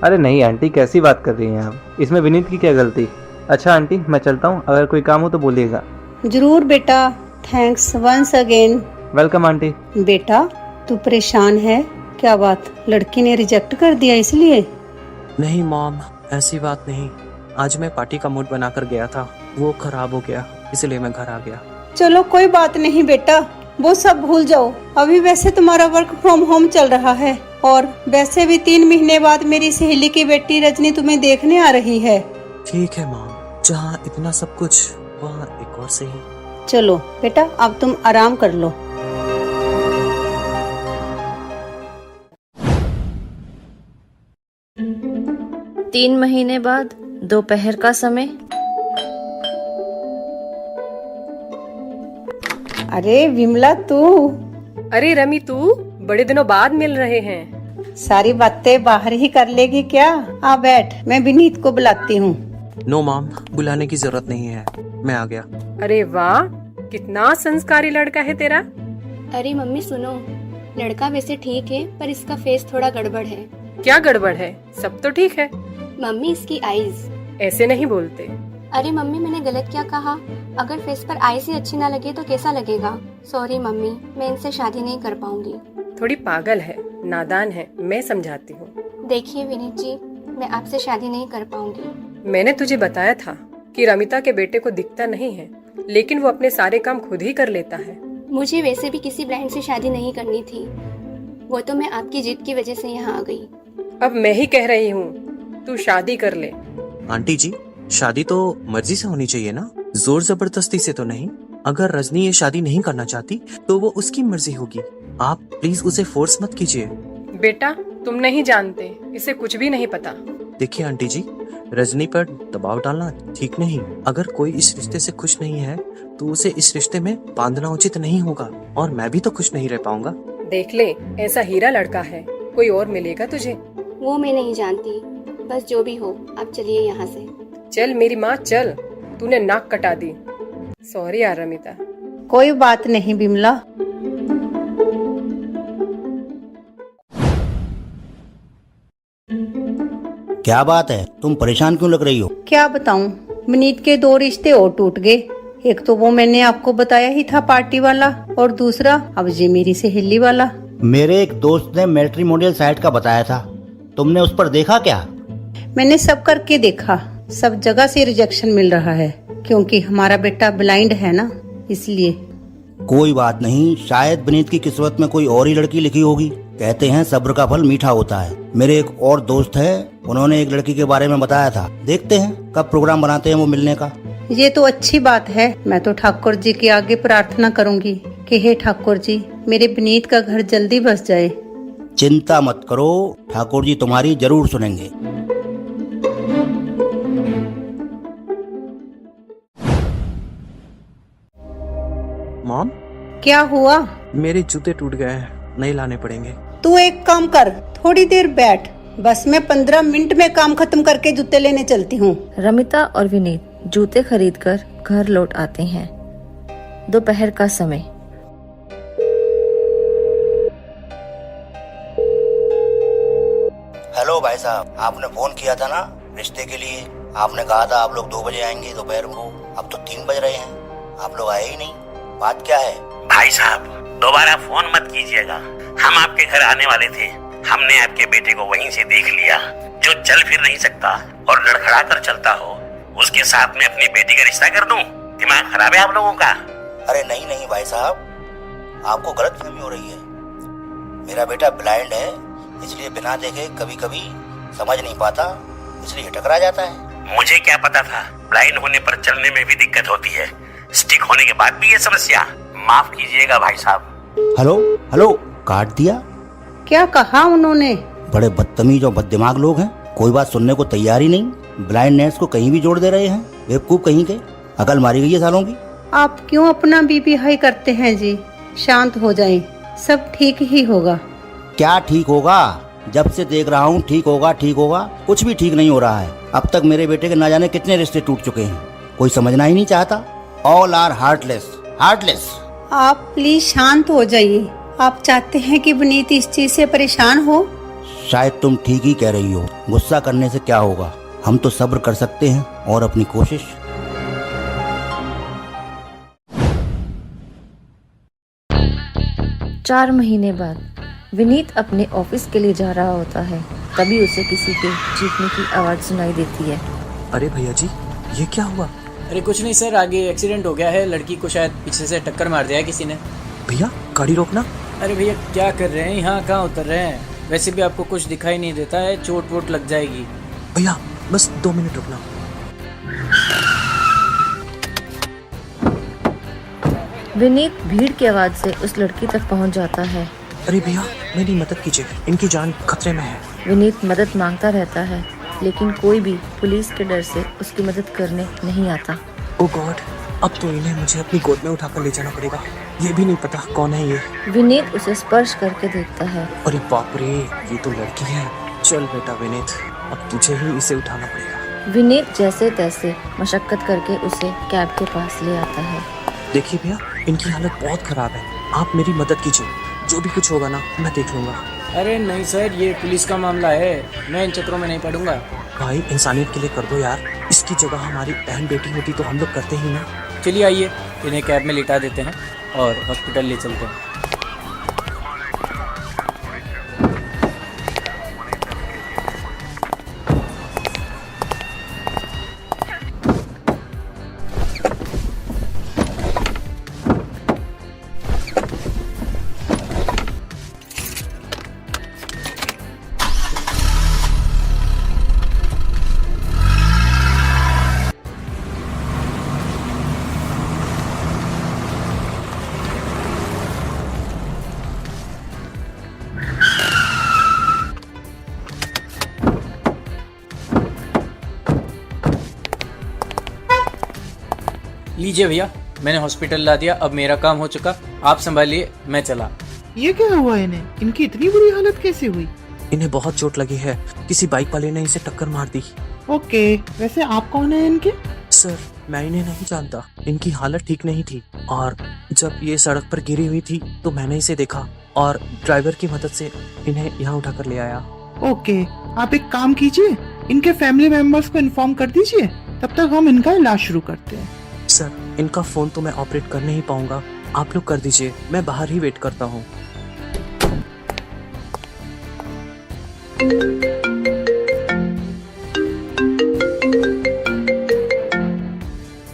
अरे नहीं आंटी, कैसी बात कर रही हैं आप, इसमें विनीत की क्या गलती। अच्छा आंटी, मैं चलता हूँ, अगर कोई काम हो तो बोलिएगा। जरूर बेटा, thanks once again. Welcome aunty. बेटा तू परेशान है, क्या बात, लड़की ने रिजेक्ट कर दिया इसलिए? नहीं मॉम, ऐसी बात नहीं। आज मैं पार्टी का मूड बनाकर गया था, वो खराब हो गया, इसलिए मैं घर आ गया। चलो कोई बात नहीं बेटा, वो सब भूल जाओ। अभी वैसे तुम्हारा वर्क फ्रॉम होम चल रहा है, और वैसे भी 3 महीने बाद मेरी सहेली की बेटी रजनी तुम्हें देखने आ रही है। ठीक है मॉम, जहाँ इतना सब कुछ वहाँ एक और सही। चलो बेटा अब तुम आराम कर लो। 3 महीने बाद दोपहर का समय। अरे विमला तू, अरे रमी तू, बड़े दिनों बाद मिल रहे हैं। सारी बातें बाहर ही कर लेगी क्या? आ बैठ, मैं विनीत को बुलाती हूँ। नो मॉम, बुलाने की जरूरत नहीं है, मैं आ गया। अरे वाह, कितना संस्कारी लड़का है तेरा। अरे मम्मी सुनो, लड़का वैसे ठीक है पर इसका फेस थोड़ा गड़बड़ है। क्या गड़बड़ है? सब तो ठीक है। मम्मी इसकी आईज। ऐसे नहीं बोलते। अरे मम्मी मैंने गलत क्या कहा? अगर फेस पर आईज ही अच्छी ना लगे तो कैसा लगेगा? सॉरी मम्मी, मैं इनसे शादी नहीं कर पाऊंगी। थोड़ी पागल है, नादान है, मैं समझाती हूँ। देखिए विनीत जी, मैं आपसे शादी नहीं कर पाऊंगी। मैंने तुझे बताया था कि रमिता के बेटे को दिखता नहीं है, लेकिन वो अपने सारे काम खुद ही कर लेता है। मुझे वैसे भी किसी ब्रांड से शादी नहीं करनी थी, वो तो मैं आपकी जिद की वजह से यहाँ आ गई। अब मैं ही कह रही हूँ, तू शादी कर ले। आंटी जी, शादी तो मर्जी से होनी चाहिए ना, जोर जबरदस्ती से तो नहीं। अगर रजनी ये शादी नहीं करना चाहती तो वो उसकी मर्जी होगी, आप प्लीज उसे फोर्स मत कीजिए। बेटा तुम नहीं जानते, इसे कुछ भी नहीं पता। देखिए आंटी जी, रजनी पर दबाव डालना ठीक नहीं। अगर कोई इस रिश्ते से खुश नहीं है तो उसे इस रिश्ते में बांधना उचित नहीं होगा, और मैं भी तो खुश नहीं रह पाऊंगा। देख ले, ऐसा हीरा लड़का है, कोई और मिलेगा तुझे। वो मैं नहीं जानती, बस जो भी हो आप चलिए यहाँ से। चल मेरी माँ चल, तूने नाक कटा दी। सॉरी यार रमिता। कोई बात नहीं विमला। क्या बात है, तुम परेशान क्यों लग रही हो? क्या बताऊं, विनीत के 2 रिश्ते और टूट गए। एक तो वो मैंने आपको बताया ही था पार्टी वाला, और दूसरा अब ये मेरी सहेली वाला। मेरे एक दोस्त ने मैट्रिमोनियल साइट का बताया था, तुमने उस पर देखा क्या? मैंने सब करके देखा, सब जगह से रिजेक्शन मिल रहा है, क्योंकि हमारा बेटा ब्लाइंड है ना, इसलिए। कोई बात नहीं, शायद विनीत की किस्मत में कोई और ही लड़की लिखी होगी। कहते हैं सब्र का फल मीठा होता है। मेरे एक और दोस्त है, उन्होंने एक लड़की के बारे में बताया था। देखते हैं कब प्रोग्राम बनाते हैं वो मिलने का। ये तो अच्छी बात है। मैं तो ठाकुर जी के आगे प्रार्थना करूंगी कि हे ठाकुर जी, मेरे विनीत का घर जल्दी बस जाए। चिंता मत करो, ठाकुर जी तुम्हारी जरूर सुनेंगे। मॉम, क्या हुआ? मेरे जूते टूट गए हैं, नए लाने पड़ेंगे। तू एक काम कर, थोड़ी देर बैठ, बस मैं 15 मिनट में काम खत्म करके जूते लेने चलती हूँ। रमिता और विनीत जूते खरीदकर घर लौट आते हैं। दोपहर का समय। हेलो भाई साहब, आपने फोन किया था ना रिश्ते के लिए? आपने कहा था आप लोग 2 बजे आएंगे दोपहर को, अब तो 3 बज रहे हैं, आप लोग आए ही नहीं। बात क्या है? भाई साहब दोबारा फोन मत कीजिएगा, हम आपके घर आने वाले थे। हमने आपके बेटे को वहीं से देख लिया, जो चल फिर नहीं सकता और लड़खड़ा कर चलता हो, उसके साथ में अपनी बेटी का रिश्ता कर दूं? दिमाग खराब है आप लोगों का। अरे नहीं नहीं भाई साहब, आपको गलतफहमी हो रही है। मेरा बेटा ब्लाइंड है, इसलिए बिना देखे कभी कभी समझ नहीं पाता, इसलिए टकरा जाता है। मुझे क्या पता था ब्लाइंड होने पर चलने में भी दिक्कत होती है, स्टिक होने के बाद भी ये समस्या। माफ कीजिएगा भाई साहब। हेलो हेलो, काट दिया? क्या कहा उन्होंने? बड़े बदतमीज और बददिमाग लोग हैं, कोई बात सुनने को तैयार ही नहीं। ब्लाइंडनेस को कहीं भी जोड़ दे रहे हैं, बेवकूफ कहीं के। अकल मारी गई है सालों की। आप क्यों अपना बीपी हाई करते हैं जी? शांत हो जाएं, सब ठीक ही होगा। क्या ठीक होगा? जब से देख रहा हूँ ठीक होगा ठीक होगा, कुछ भी ठीक नहीं हो रहा है। अब तक मेरे बेटे के ना जाने कितने रिश्ते टूट चुके हैं, कोई समझना ही नहीं चाहता। All are heartless, heartless. आप प्लीज शांत हो जाइए। आप चाहते हैं कि विनीत इस चीज से परेशान हो? शायद तुम ठीक ही कह रही हो, गुस्सा करने से क्या होगा, हम तो सब्र कर सकते हैं और अपनी कोशिश। चार महीने बाद विनीत अपने ऑफिस के लिए जा रहा होता है, तभी उसे किसी के चीखने की आवाज सुनाई देती है। अरे भैया जी, ये क्या हुआ? अरे कुछ नहीं सर, आगे एक्सीडेंट हो गया है, लड़की को शायद पीछे से टक्कर मार दिया है किसी ने। भैया गाड़ी रोकना। अरे भैया क्या कर रहे हैं, यहाँ कहाँ उतर रहे हैं? वैसे भी आपको कुछ दिखाई नहीं देता है, चोट वोट लग जाएगी। भैया बस 2 मिनट रुकना। विनीत भीड़ की आवाज से उस लड़की तक पहुंच जाता है। अरे भैया मेरी मदद कीजिए, इनकी जान खतरे में है। विनीत मदद मांगता रहता है, लेकिन कोई भी पुलिस के डर से उसकी मदद करने नहीं आता। ओ गॉड, अब तो इन्हें मुझे अपनी गोद में उठाकर ले जाना पड़ेगा। ये भी नहीं पता कौन है ये। विनीत उसे स्पर्श करके देखता है। अरे बाप रे, ये तो लड़की है। चल बेटा विनीत, अब तुझे ही इसे उठाना पड़ेगा। विनीत जैसे तैसे मशक्कत करके उसे कैब के पास ले आता है। देखिए भैया, इनकी हालत बहुत खराब है, आप मेरी मदद कीजिए। जो भी कुछ होगा ना मैं देख लूंगा। अरे नहीं सर, ये पुलिस का मामला है, मैं इन चक्करों में नहीं पड़ूंगा। भाई इंसानियत के लिए कर दो यार। इसकी जगह हमारी बहन बेटी होती तो हम लोग करते ही ना। चलिए आइए, इन्हें कैब में लिटा देते हैं और हॉस्पिटल ले चलते हैं। लीजिए भैया, मैंने हॉस्पिटल ला दिया, अब मेरा काम हो चुका, आप संभालिए, मैं चला। ये क्या हुआ इन्हें? इनकी इतनी बुरी हालत कैसे हुई? इन्हें बहुत चोट लगी है, किसी बाइक वाले ने इसे टक्कर मार दी। ओके, वैसे आप कौन है इनके? सर मैं इन्हें नहीं जानता, इनकी हालत ठीक नहीं थी और जब ये सड़क पर गिरी हुई थी तो मैंने इसे देखा और ड्राइवर की मदद से इन्हें यहाँ उठाकर ले आया। ओके, आप एक काम कीजिए, इनके फैमिली मेंबर्स को इन्फॉर्म कर दीजिए, तब तक हम इनका इलाज शुरू करते हैं। सर इनका फोन तो मैं ऑपरेट कर नहीं पाऊंगा, आप लोग कर दीजिए, मैं बाहर ही वेट करता हूँ।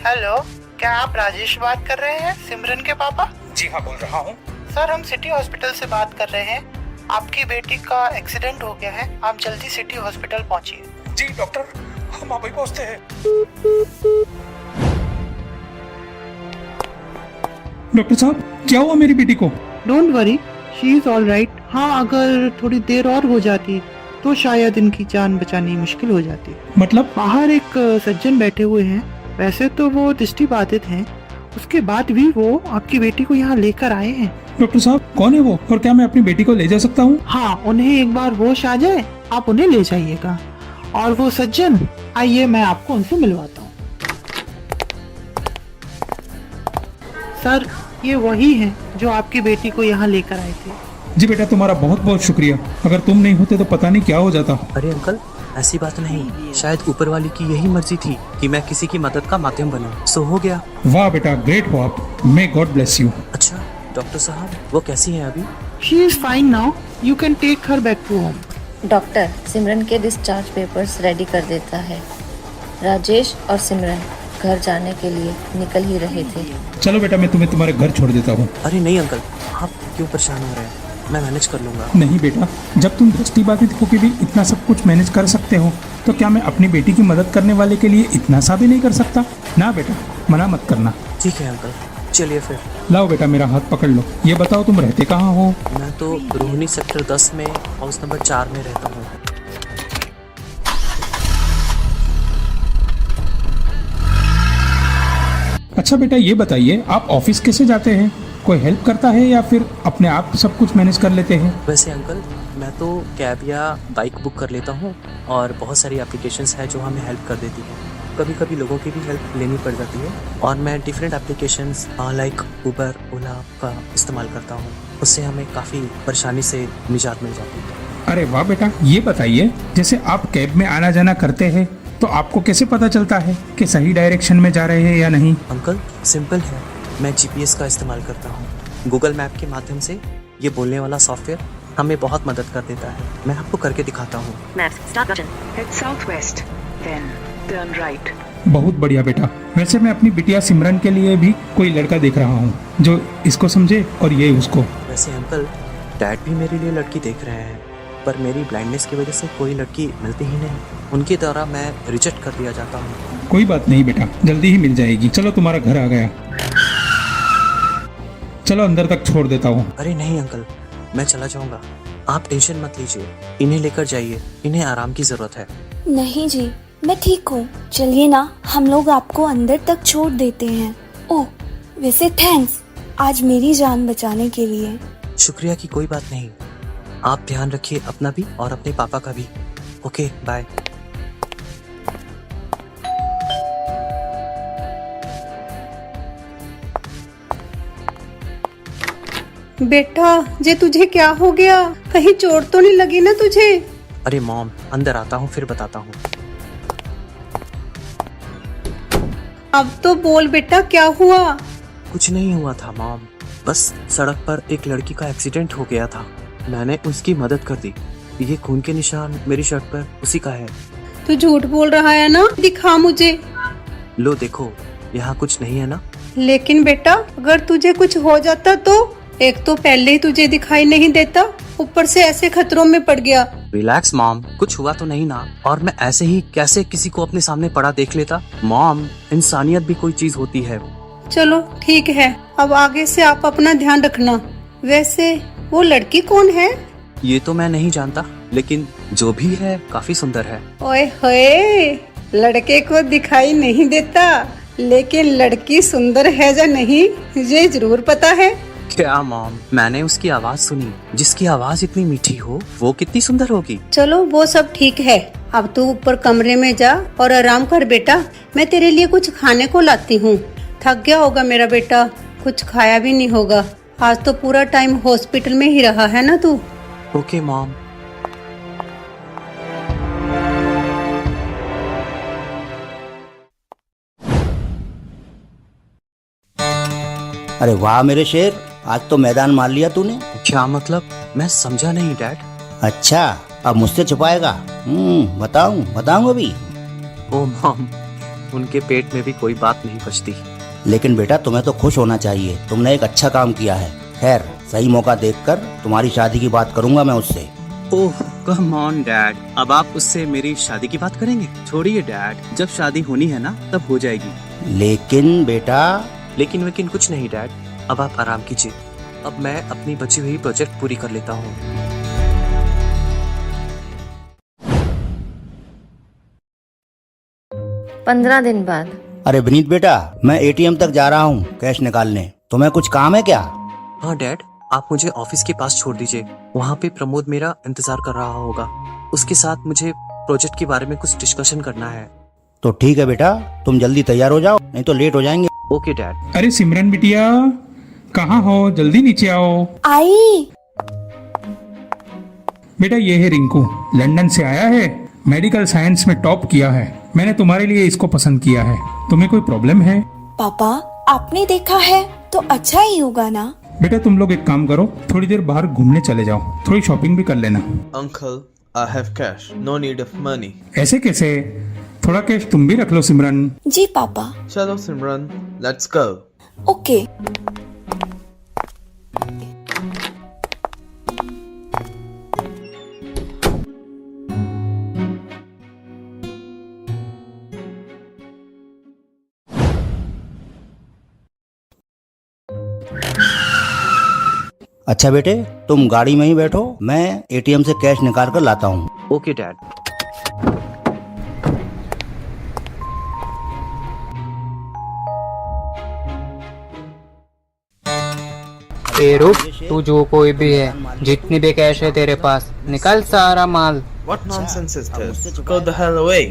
हेलो, क्या आप राजेश बात कर रहे हैं, सिमरन के पापा? जी हाँ, बोल रहा हूँ। सर हम सिटी हॉस्पिटल से बात कर रहे हैं, आपकी बेटी का एक्सीडेंट हो गया है, आप जल्दी सिटी हॉस्पिटल पहुँचिए। जी डॉक्टर, हम अभी पहुँचते हैं। डॉक्टर साहब, क्या हुआ मेरी बेटी को? Don't worry, she is all right. हाँ, अगर थोड़ी देर और हो जाती तो शायद इनकी जान बचानी मुश्किल हो जाती। मतलब? बाहर एक सज्जन बैठे हुए हैं, वैसे तो वो दृष्टिबाधित हैं, उसके बाद भी वो आपकी बेटी को यहाँ लेकर आए हैं। डॉक्टर साहब, कौन है वो और क्या मैं अपनी बेटी को ले जा सकता हूँ? हाँ, उन्हें एक बार होश आ जाए आप उन्हें ले जाइएगा। और वो सज्जन, आइए मैं आपको उनसे मिलवाता हूँ। सर ये वही है जो आपकी बेटी को यहाँ लेकर आए थे। जी बेटा, तुम्हारा बहुत बहुत शुक्रिया, अगर तुम नहीं होते तो पता नहीं क्या हो जाता। अरे अंकल, ऐसी बात नहीं, शायद ऊपर वाली की यही मर्जी थी कि मैं किसी की मदद का माध्यम बनूं, सो हो गया। वाह बेटा, ग्रेट हो आप, मे गॉड ब्लेस यू। अच्छा डॉक्टर साहब, वो कैसी है अभी? She is fine now, you can take her back to home. Doctor Simran के डिस्चार्ज पेपर्स रेडी कर देता है। राजेश और सिमरन घर जाने के लिए निकल ही रहे थे। चलो बेटा, मैं तुम्हें तुम्हारे घर छोड़ देता हूँ। अरे नहीं अंकल, आप क्यों परेशान हो रहे हैं, मैं मैनेज कर लूंगा। नहीं बेटा, जब तुम दृष्टिबाधित होकर भी इतना सब कुछ मैनेज कर सकते हो तो क्या मैं अपनी बेटी की मदद करने वाले के लिए इतना सा भी नहीं कर सकता? ना बेटा, मना मत करना। ठीक है अंकल, चलिए फिर। लाओ बेटा, मेरा हाथ पकड़ लो। ये बताओ तुम रहते कहाँ हो? मैं तो रोहिणी सेक्टर 10 में हाउस नंबर 4 में रहता हूँ। अच्छा बेटा, ये बताइए आप ऑफिस कैसे जाते हैं? कोई हेल्प करता है या फिर अपने आप सब कुछ मैनेज कर लेते हैं? वैसे अंकल, मैं तो कैब या बाइक बुक कर लेता हूँ और बहुत सारी एप्लीकेशंस है जो हमें हेल्प कर देती है। कभी कभी लोगों की भी हेल्प लेनी पड़ जाती है और मैं डिफरेंट एप्लीकेशंस लाइक उबर, ओला का इस्तेमाल करता हूँ, उससे हमें काफ़ी परेशानी से निजात मिल जाती है। अरे वाह बेटा, ये बताइए जैसे आप कैब में आना जाना करते हैं तो आपको कैसे पता चलता है कि सही डायरेक्शन में जा रहे हैं या नहीं? अंकल सिंपल है, मैं जीपीएस का इस्तेमाल करता हूँ। गूगल मैप के माध्यम से ये बोलने वाला सॉफ्टवेयर हमें बहुत मदद कर देता है। मैं आपको करके दिखाता हूँ। बहुत बढ़िया बेटा। वैसे मैं अपनी बिटिया सिमरन के लिए भी कोई लड़का देख रहा हूँ जो इसको समझे और ये उसको। वैसे अंकल, डैड भी मेरे लिए लड़की देख रहे हैं, पर मेरी ब्लाइंडनेस की वजह से कोई लड़की मिलती ही नहीं, उनकी द्वारा मैं रिजेक्ट कर दिया जाता हूँ। कोई बात नहीं बेटा, जल्दी ही मिल जाएगी। चलो तुम्हारा घर आ गया, चलो अंदर तक छोड़ देता हूँ। अरे नहीं अंकल, मैं चला जाऊंगा, आप टेंशन मत लीजिए, इन्हें लेकर जाइए, इन्हें आराम की जरूरत है। नहीं जी, मैं ठीक हूँ। चलिए ना, हम लोग आपको अंदर तक छोड़ देते हैं। ओह, वैसे थैंक्स आज मेरी जान बचाने के लिए। शुक्रिया की कोई बात नहीं। आप ध्यान रखिए अपना भी और अपने पापा का भी। Okay, bye. बेटा, जे तुझे क्या हो गया? कहीं चोट तो नहीं लगी ना तुझे? अरे मॉम, अंदर आता हूँ फिर बताता हूँ। अब तो बोल बेटा, क्या हुआ? कुछ नहीं हुआ था मॉम, बस सड़क पर एक लड़की का एक्सीडेंट हो गया था, मैंने उसकी मदद कर दी। ये खून के निशान मेरी शर्ट पर उसी का है। तू झूठ बोल रहा है ना? दिखा मुझे। लो देखो, यहाँ कुछ नहीं है ना? लेकिन बेटा, अगर तुझे कुछ हो जाता तो? एक तो पहले ही तुझे दिखाई नहीं देता, ऊपर से ऐसे खतरों में पड़ गया। रिलैक्स मॉम, कुछ हुआ तो नहीं ना? और मैं ऐसे ही कैसे किसी को अपने सामने पड़ा देख लेता? मॉम, इंसानियत भी कोई चीज होती है। चलो ठीक है, अब आगे से आप अपना ध्यान रखना। वैसे वो लड़की कौन है? ये तो मैं नहीं जानता, लेकिन जो भी है काफी सुंदर है। ओए होए, लड़के को दिखाई नहीं देता, लेकिन लड़की सुंदर है या नहीं ये जरूर पता है। क्या मॉम, मैंने उसकी आवाज सुनी, जिसकी आवाज इतनी मीठी हो वो कितनी सुंदर होगी। चलो वो सब ठीक है, अब तू ऊपर कमरे में जा और आराम कर बेटा। मैं तेरे लिए कुछ खाने को लाती हूँ। थक गया होगा मेरा बेटा, कुछ खाया भी नहीं होगा। आज तो पूरा टाइम हॉस्पिटल में ही रहा है ना तू। Okay mom. अरे वाह मेरे शेर, आज तो मैदान मार लिया तूने। क्या मतलब? मैं समझा नहीं डैड। अच्छा, अब मुझसे छुपाएगा? बताऊं अभी। ओ मॉम, उनके पेट में भी कोई बात नहीं बचती। लेकिन बेटा, तुम्हें तो खुश होना चाहिए, तुमने एक अच्छा काम किया है। खैर, सही मौका देखकर तुम्हारी शादी की बात करूंगा मैं उससे। ओह कम ऑन डैड, अब आप उससे मेरी शादी की बात करेंगे? छोड़िए डैड, जब शादी होनी है ना तब हो जाएगी। लेकिन बेटा। लेकिन कुछ नहीं डैड, अब आप आराम कीजिए। अब मैं अपनी बची हुई प्रोजेक्ट पूरी कर लेता हूँ। पंद्रह दिन बाद। अरे विनीत बेटा, मैं एटीएम तक जा रहा हूँ कैश निकालने। तुम्हें कुछ काम है क्या? हाँ डैड, आप मुझे ऑफिस के पास छोड़ दीजिए, वहाँ पे प्रमोद मेरा इंतजार कर रहा होगा। उसके साथ मुझे प्रोजेक्ट के बारे में कुछ डिस्कशन करना है। तो ठीक है बेटा, तुम जल्दी तैयार हो जाओ, नहीं तो लेट हो जाएंगे। Okay dad. अरे सिमरन बिटिया, कहाँ हो? जल्दी नीचे आओ। आई। बेटा ये है रिंकू, लंदन से आया है, मेडिकल साइंस में टॉप किया है। मैंने तुम्हारे लिए इसको पसंद किया है। तुम्हें कोई प्रॉब्लम है? पापा, आपने देखा है तो अच्छा ही होगा ना। बेटा तुम लोग एक काम करो, थोड़ी देर बाहर घूमने चले जाओ, थोड़ी शॉपिंग भी कर लेना। Uncle, I have cash, no need of money. ऐसे कैसे? थोड़ा कैश तुम भी रख लो सिमरन। जी पापा। चलो सिमरन, लेट्स गो। ओके। अच्छा बेटे, तुम गाड़ी में ही बैठो, मैं एटीएम से कैश निकाल कर लाता हूँ। Okay dad. ए रुक, तू जो कोई भी है, जितनी भी कैश है तेरे पास, निकल सारा माल। What nonsense is this? Go the hell away.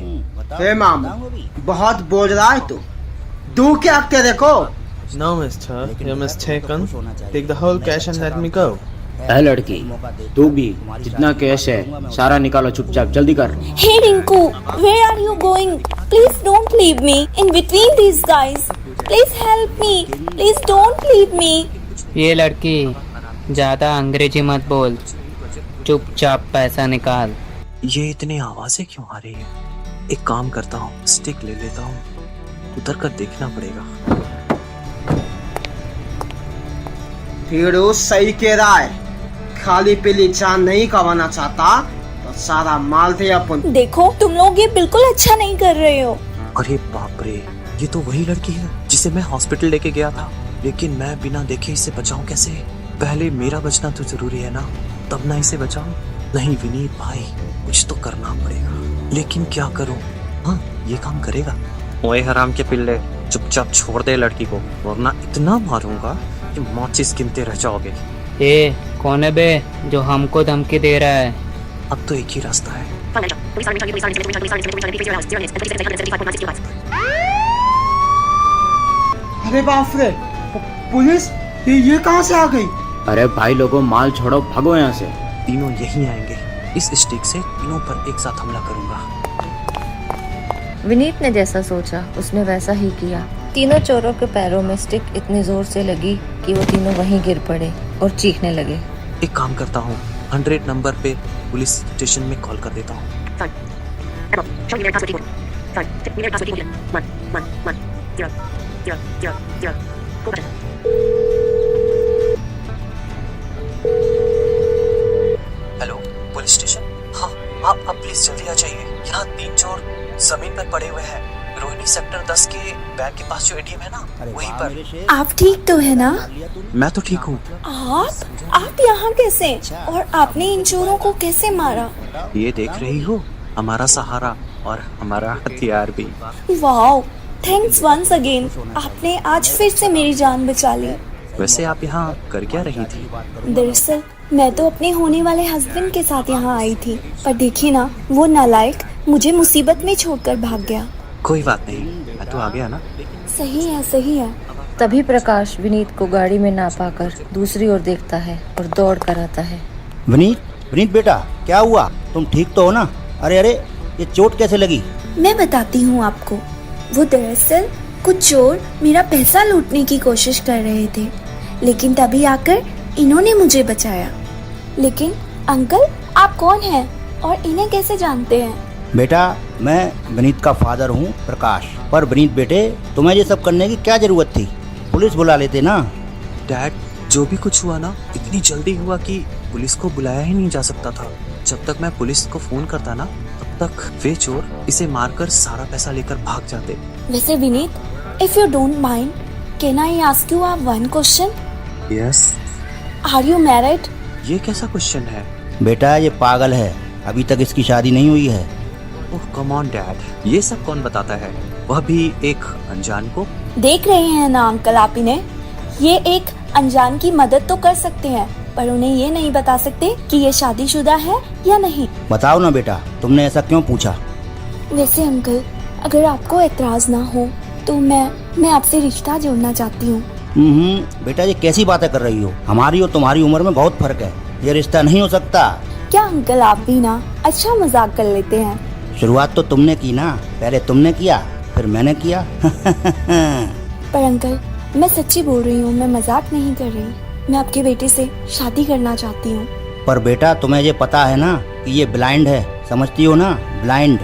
हे मामू, बहुत बोल रहा है तू। तू क्या तेरे को? No, mister, you're mistaken. Take the whole cash and let me go. है लड़की, तू भी जितना कैश है सारा निकालो, चुपचाप जल्दी कर। Hey Rinku, where are you going? Please don't leave me in between these guys. Please help me. Please don't leave me. ये लड़की, ज्यादा अंग्रेजी मत बोल, चुपचाप पैसा निकाल। ये इतनी आवाजें क्यों आ रही है? एक काम करता हूँ, स्टिक ले लेता हूँ, उतर कर देखना पड़ेगा। फिरोज सही कह रहा है, खाली पीली जान नहीं कमाना चाहता तो सारा माल थे अपन। देखो तुम लोग ये बिल्कुल अच्छा नहीं कर रहे हो। अरे बाप रे, ये तो वही लड़की है जिसे मैं हॉस्पिटल लेके गया था, लेकिन मैं बिना देखे इसे बचाऊं कैसे? पहले मेरा बचना तो जरूरी है ना। तब ना इसे बचाऊं। नहीं विनीत भाई, कुछ तो करना पड़ेगा, लेकिन क्या करूं? हाँ, ये काम करेगा। ओए हराम के पिल्ले, चुपचाप छोड़ दे लड़की को, वरना इतना मारूंगा कि माचिस गिनते रह जाओगे। ए, कौन है बे जो हमको धमकी दे रहा है? अब तो एक ही रास्ता है। अरे बाप रे, पुलिस ये कहाँ से आ गई? अरे भाई लोगों, माल छोड़ो, भागो यहाँ से। तीनों यहीं आएंगे। इस स्टिक से तीनों पर एक साथ हमला करूंगा। विनीत ने जैसा सोचा उसने वैसा ही किया। तीनों चोरों के पैरों में स्टिक इतनी जोर से लगी कि वो तीनों वहीं गिर पड़े और चीखने लगे। एक काम करता हूँ, 100 नंबर पे पुलिस स्टेशन में कॉल कर देता हूँ। Hello, police station? हाँ, आप प्लीज जल्दी आ जाइए। यहाँ 3 चोर जमीन पर पड़े हुए हैं। रोहिणी सेक्टर 10 के बैंक के पास जो एटीएम है ना, वहीं पर। आप ठीक तो है ना? मैं तो ठीक हूँ। आप यहाँ कैसे? और आपने इन चोरों को कैसे मारा? ये देख रही हो, हमारा सहारा और हमारा हथियार भी। Wow, thanks once again. आपने आज फिर से मेरी जान बचा ली। वैसे आप यहाँ कर क्या रही थी? दरअसल मैं तो अपने होने वाले हस्बैंड के साथ यहाँ आई थी, पर देखिए ना, वो नालायक मुझे मुसीबत में छोड़कर भाग गया। कोई बात नहीं, मैं तो आ गया ना। सही है, सही है। तभी प्रकाश विनीत को गाड़ी में ना पाकर दूसरी ओर देखता है और दौड़ कर आता है। विनीत बेटा, क्या हुआ? तुम ठीक तो हो ना? अरे, ये चोट कैसे लगी? मैं बताती हूँ आपको। वो दरअसल कुछ चोर मेरा पैसा लूटने की कोशिश कर रहे थे, लेकिन तभी आकर इन्होंने मुझे बचाया। लेकिन अंकल, आप कौन हैं और इन्हें कैसे जानते हैं? बेटा, मैं विनीत का फादर हूँ प्रकाश। पर विनीत बेटे, तुम्हें ये सब करने की क्या जरूरत थी? पुलिस बुला लेते ना। डैड, जो भी कुछ हुआ ना, इतनी जल्दी हुआ कि पुलिस को बुलाया ही नहीं जा सकता था। जब तक मैं पुलिस को फोन करता ना, तब तक वे चोर इसे मारकर सारा पैसा लेकर भाग जाते। वैसे Vineet, if you don't mind, can I ask you one question? Yes. Are you married? ये कैसा क्वेश्चन है? बेटा, ये पागल है, अभी तक इसकी शादी नहीं हुई है। ओह कम ऑन डैड, ये सब कौन बताता है, वह भी एक अनजान को? देख रहे हैं ना अंकल आप इन्हें, ये एक अनजान की मदद तो कर सकते हैं, पर उन्हें ये नहीं बता सकते कि ये शादीशुदा है या नहीं। बताओ ना बेटा, तुमने ऐसा क्यों पूछा? वैसे अंकल, अगर आपको एतराज ना हो तो मैं आपसे रिश्ता जोड़ना चाहती हूँ। बेटा, ये कैसी बातें कर रही हो? हमारी और तुम्हारी उम्र में बहुत फर्क है, ये रिश्ता नहीं हो सकता। क्या अंकल, आप भी ना अच्छा मजाक कर लेते हैं। शुरुआत तो तुमने की ना, पहले तुमने किया फिर मैंने किया। पर अंकल, मैं सच्ची बोल रही हूँ, मैं मजाक नहीं कर रही। मैं आपके बेटे से शादी करना चाहती हूँ। पर बेटा, तुम्हें ये पता है ना कि ये ब्लाइंड है, समझती हो ना? ब्लाइंड।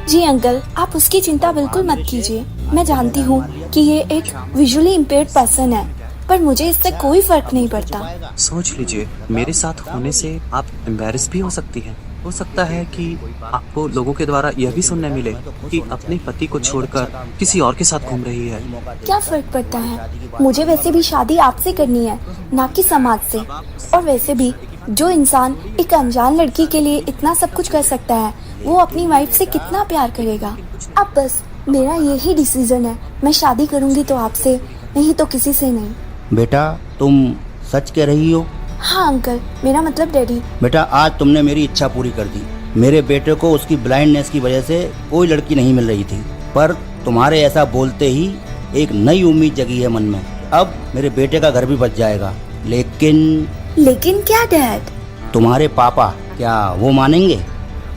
जी अंकल, आप उसकी चिंता बिल्कुल मत कीजिए। मैं जानती हूँ कि ये एक विजुअली इम्पेयर्ड पर्सन है, पर मुझे इससे कोई फर्क नहीं पड़ता। सोच लीजिए, मेरे साथ होने से आप एम्बैरेस भी हो सकती हैं। हो सकता है कि आपको लोगों के द्वारा यह भी सुनने मिले कि अपने पति को छोड़कर किसी और के साथ घूम रही है। क्या फर्क पड़ता है? मुझे वैसे भी शादी आपसे करनी है, ना कि समाज से। और वैसे भी जो इंसान एक अनजान लड़की के लिए इतना सब कुछ कर सकता है, वो अपनी वाइफ से कितना प्यार करेगा। अब बस मेरा यही डिसीजन है, मैं शादी करूंगी तो आपसे, नहीं तो किसी से नहीं। बेटा, तुम सच कह रही हो? हाँ अंकल, मेरा मतलब डैडी। बेटा, आज तुमने मेरी इच्छा पूरी कर दी। मेरे बेटे को उसकी ब्लाइंडनेस की वजह से कोई लड़की नहीं मिल रही थी, पर तुम्हारे ऐसा बोलते ही एक नई उम्मीद जगी है मन में। अब मेरे बेटे का घर भी बच जाएगा। लेकिन क्या डैड? तुम्हारे पापा, क्या वो मानेंगे?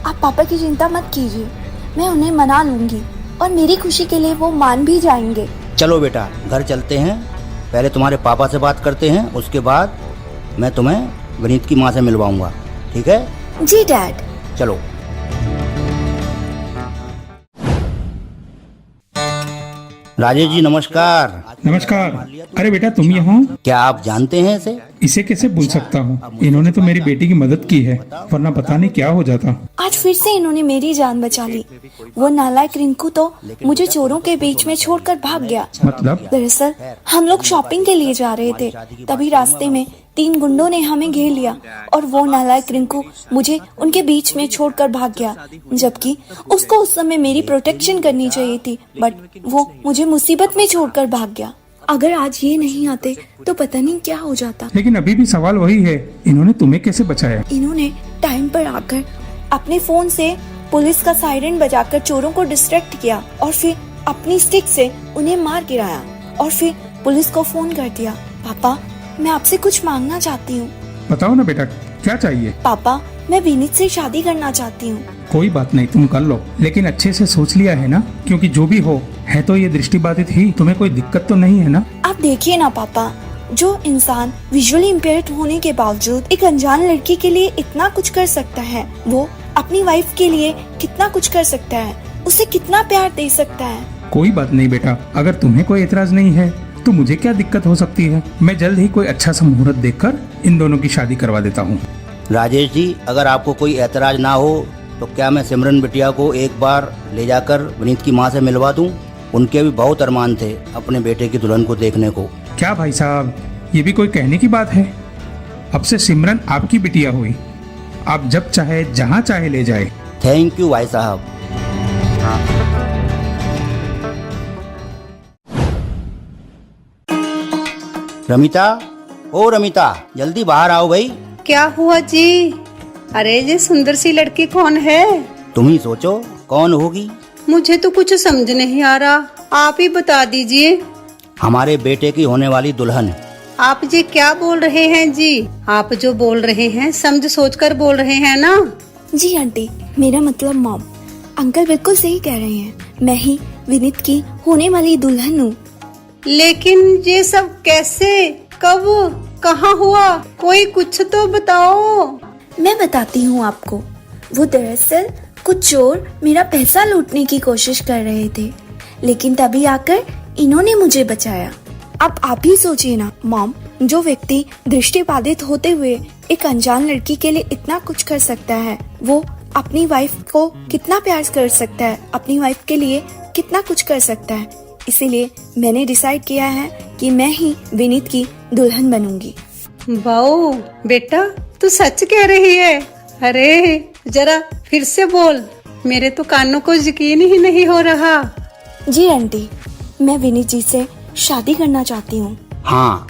आप पापा की चिंता मत कीजिए, मैं उन्हें मना लूंगी और मेरी खुशी के लिए वो मान भी जाएंगे। चलो बेटा, घर चलते हैं। पहले तुम्हारे पापा से बात करते हैं, उसके बाद मैं तुम्हें विनीत की माँ से मिलवाऊंगा, ठीक है? जी डैड। चलो। राजेश जी नमस्कार। नमस्कार। अरे बेटा, तुम यहाँ? क्या आप जानते हैं इसे? इसे कैसे भूल सकता हूँ, इन्होंने तो मेरी बेटी की मदद की है, वरना पता नहीं क्या हो जाता। आज फिर से इन्होंने मेरी जान बचा ली। वो नालायक रिंकू तो मुझे चोरों के बीच में छोड़कर भाग गया। मतलब? दरअसल हम लोग शॉपिंग के लिए जा रहे थे, तभी रास्ते में 3 गुंडों ने हमें घेर लिया और वो नालायक रिंकू मुझे उनके बीच में छोड़कर भाग गया, जबकि उसको उस समय मेरी प्रोटेक्शन करनी चाहिए थी, बट वो मुझे मुसीबत में छोड़कर भाग गया। अगर आज ये नहीं आते तो पता नहीं क्या हो जाता। लेकिन अभी भी सवाल वही है, इन्होंने तुम्हें कैसे बचाया? इन्होंने टाइम पर आकर अपने फोन से पुलिस का सायरन बजाकर चोरों को डिस्ट्रैक्ट किया और फिर अपनी स्टिक से उन्हें मार गिराया और फिर पुलिस को फोन कर दिया। पापा, मैं आपसे कुछ मांगना चाहती हूँ। बताओ ना बेटा, क्या चाहिए? पापा, मैं विनीत से शादी करना चाहती हूँ। कोई बात नहीं, तुम कर लो, लेकिन अच्छे से सोच लिया है ना? क्योंकि जो भी हो है तो ये दृष्टिबाधित ही, तुम्हें कोई दिक्कत तो नहीं है ना? आप देखिए ना पापा, जो इंसान विजुअली इम्पेयर्ड होने के बावजूद एक अनजान लड़की के लिए इतना कुछ कर सकता है, वो अपनी वाइफ के लिए कितना कुछ कर सकता है, उसे कितना प्यार दे सकता है। कोई बात नहीं बेटा, अगर तुम्हें कोई एतराज नहीं है तो मुझे क्या दिक्कत हो सकती है? मैं जल्द ही कोई अच्छा सा मुहूर्त देखकर इन दोनों की शादी करवा देता हूँ। राजेश जी, अगर आपको कोई एतराज ना हो तो क्या मैं सिमरन बिटिया को एक बार ले जाकर विनीत की माँ से मिलवा दूं? उनके भी बहुत अरमान थे अपने बेटे की दुल्हन को देखने को। क्या भाई साहब, ये भी कोई कहने की बात है? अब से सिमरन आपकी बिटिया हुई, आप जब चाहे जहाँ चाहे ले जाए। थैंक यू भाई साहब। रमिता, ओ रमिता, जल्दी बाहर आओ भाई। क्या हुआ जी? अरे ये सुंदर सी लड़की कौन है? तुम ही सोचो कौन होगी। मुझे तो कुछ समझ नहीं आ रहा, आप ही बता दीजिए। हमारे बेटे की होने वाली दुल्हन। आप जी क्या बोल रहे हैं जी? आप जो बोल रहे हैं समझ सोचकर बोल रहे हैं ना? जी आंटी, मेरा मतलब मॉम। अंकल बिल्कुल सही कह रहे हैं, मैं ही विनीत की होने वाली दुल्हन हूँ। लेकिन ये सब कैसे, कब, कहाँ हुआ? कोई कुछ तो बताओ। मैं बताती हूँ आपको। वो दरअसल कुछ चोर मेरा पैसा लूटने की कोशिश कर रहे थे, लेकिन तभी आकर इन्होंने मुझे बचाया। अब आप ही सोचिए ना मॉम, जो व्यक्ति दृष्टिबाधित होते हुए एक अनजान लड़की के लिए इतना कुछ कर सकता है, वो अपनी वाइफ को कितना प्यार कर सकता है, अपनी वाइफ के लिए कितना कुछ कर सकता है। इसीलिए मैंने डिसाइड किया है कि मैं ही विनीत की दुल्हन बनूंगी। वाओ बेटा, तू सच कह रही है? अरे जरा फिर से बोल, मेरे तो कानों को यकीन ही नहीं हो रहा। जी आंटी, मैं विनीत जी से शादी करना चाहती हूँ। हाँ,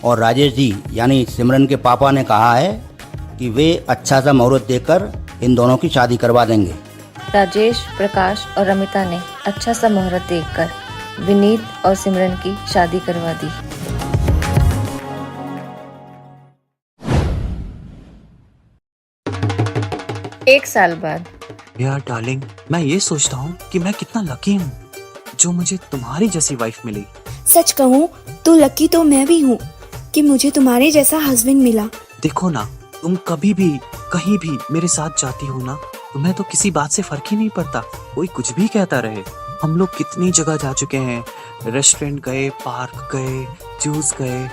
और राजेश जी यानी सिमरन के पापा ने कहा है कि वे अच्छा सा मुहूर्त देखकर इन दोनों की शादी करवा देंगे। राजेश, प्रकाश और रमिता ने अच्छा सा मुहूर्त देखकर विनीत और सिमरन की शादी करवा दी। एक साल बाद। यार डार्लिंग, मैं ये सोचता हूँ कि मैं कितना लकी हूँ जो मुझे तुम्हारी जैसी वाइफ मिली। सच कहूँ तो लकी तो मैं भी हूँ कि मुझे तुम्हारे जैसा हस्बैंड मिला। देखो ना, तुम कभी भी कहीं भी मेरे साथ जाती हो ना, तुम्हें तो किसी बात से फर्क ही नहीं पड़ता, कोई कुछ भी कहता रहे। हम लोग कितनी जगह जा चुके हैं, रेस्टोरेंट गए, पार्क गए, जूस गए,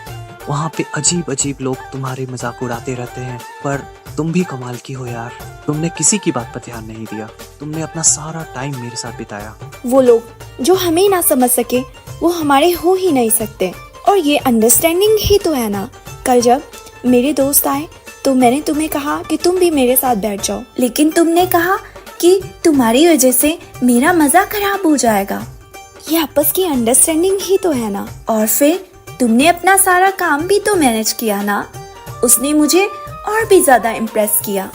वहाँ पे अजीब अजीब लोग तुम्हारे मजाक उड़ाते रहते हैं, पर तुम भी कमाल की हो यार। तुमने किसी की बात पर ध्यान नहीं दिया, तुमने अपना सारा टाइम मेरे साथ बिताया। वो लोग जो हमें ना समझ सके वो हमारे हो ही नहीं सकते, और ये अंडरस्टैंडिंग ही तो है ना। कल जब मेरे दोस्त आए तो मैंने तुम्हें कहा कि तुम भी मेरे साथ बैठ जाओ, लेकिन तुमने कहा कि तुम्हारी वजह से मेरा मजा खराब हो जाएगा। ये आपस की अंडरस्टैंडिंग ही तो है ना। और फिर तुमने अपना सारा काम भी तो मैनेज किया ना, उसने मुझे और भी ज्यादा इम्प्रेस किया।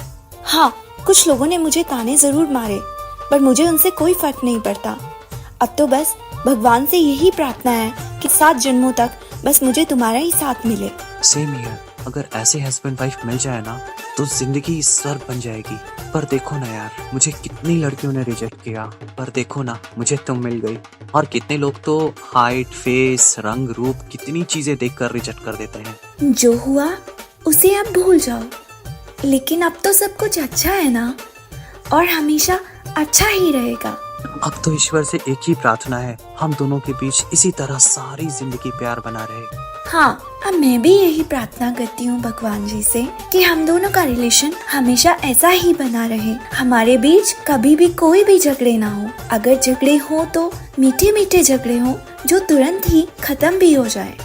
हाँ, कुछ लोगों ने मुझे ताने जरूर मारे, पर मुझे उनसे कोई फर्क नहीं पड़ता। अब तो बस भगवान से यही प्रार्थना है कि 7 जन्मों तक बस मुझे तुम्हारा ही साथ मिले। सेम हियर, अगर ऐसे हस्बैंड वाइफ मिल जाए ना तो जिंदगी स्वर्ग बन जाएगी। पर देखो ना यार, मुझे कितनी लड़कियों ने रिजेक्ट किया, पर देखो ना मुझे तुम मिल गई। और कितने लोग तो हाइट, फेस, रंग, रूप, कितनी चीजें देखकर रिजेक्ट कर देते हैं। जो हुआ उसे अब भूल जाओ, लेकिन अब तो सब कुछ अच्छा है ना, और हमेशा अच्छा ही रहेगा। अब तो ईश्वर से एक ही प्रार्थना है, हम दोनों के बीच इसी तरह सारी जिंदगी प्यार बना रहे। हाँ, अब मैं भी यही प्रार्थना करती हूँ भगवान जी से कि हम दोनों का रिलेशन हमेशा ऐसा ही बना रहे, हमारे बीच कभी भी कोई भी झगड़े ना हो। अगर झगड़े हो तो मीठे मीठे झगड़े हो जो तुरंत ही खत्म भी हो जाए।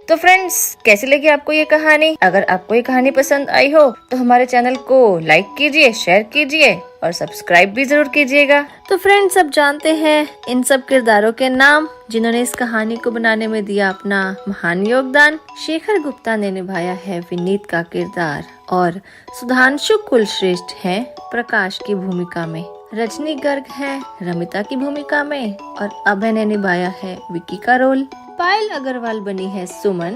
तो फ्रेंड्स, कैसी लगी आपको ये कहानी? अगर आपको ये कहानी पसंद आई हो तो हमारे चैनल को लाइक कीजिए, शेयर कीजिए और सब्सक्राइब भी जरूर कीजिएगा। तो फ्रेंड्स, अब जानते हैं इन सब किरदारों के नाम जिन्होंने इस कहानी को बनाने में दिया अपना महान योगदान। शेखर गुप्ता ने निभाया है विनीत का किरदार और सुधांशु कुलश्रेष्ठ हैं प्रकाश की भूमिका में। रजनी गर्ग है रमिता की भूमिका में और अभय ने निभाया है विकी का रोल। पायल अग्रवाल बनी है सुमन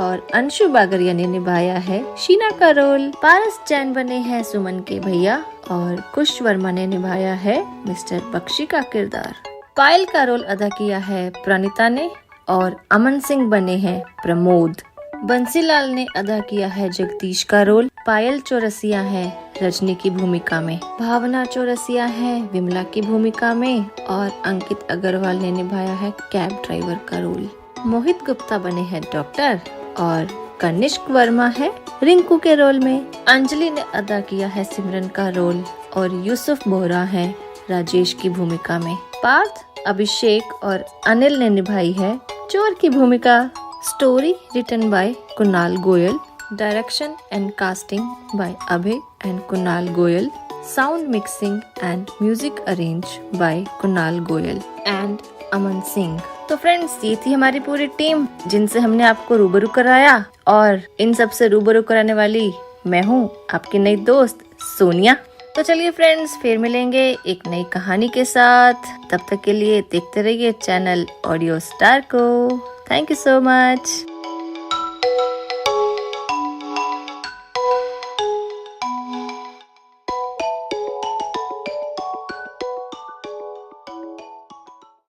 और अंशु बागरिया ने निभाया है शीना का रोल। पारस जैन बने हैं सुमन के भैया और कुश वर्मा ने निभाया है मिस्टर बख्शी का किरदार। पायल का रोल अदा किया है प्रणीता ने और अमन सिंह बने हैं प्रमोद। बंसीलाल ने अदा किया है जगदीश का रोल। पायल चौरसिया है रजनी की भूमिका में। भावना चौरसिया है विमला की भूमिका में और अंकित अग्रवाल ने निभाया है कैब ड्राइवर का रोल। मोहित गुप्ता बने हैं डॉक्टर और कनिष्क वर्मा है रिंकू के रोल में। अंजलि ने अदा किया है सिमरन का रोल और यूसुफ बोहरा है राजेश की भूमिका में। पार्थ, अभिषेक और अनिल ने निभाई है चोर की भूमिका। Story written by Kunal Goyal, direction and casting by Abhay and Kunal Goyal, sound mixing and music arrange by Kunal Goyal and Aman Singh. तो फ्रेंड्स, ये थी हमारी पूरी टीम जिनसे हमने आपको रूबरू कराया और इन सब से रूबरू कराने वाली मैं हूँ आपकी नई दोस्त सोनिया। तो चलिए फ्रेंड्स, फिर मिलेंगे एक नई कहानी के साथ। तब तक के लिए देखते रहिए चैनल ऑडियो स्टार को। Thank you so much.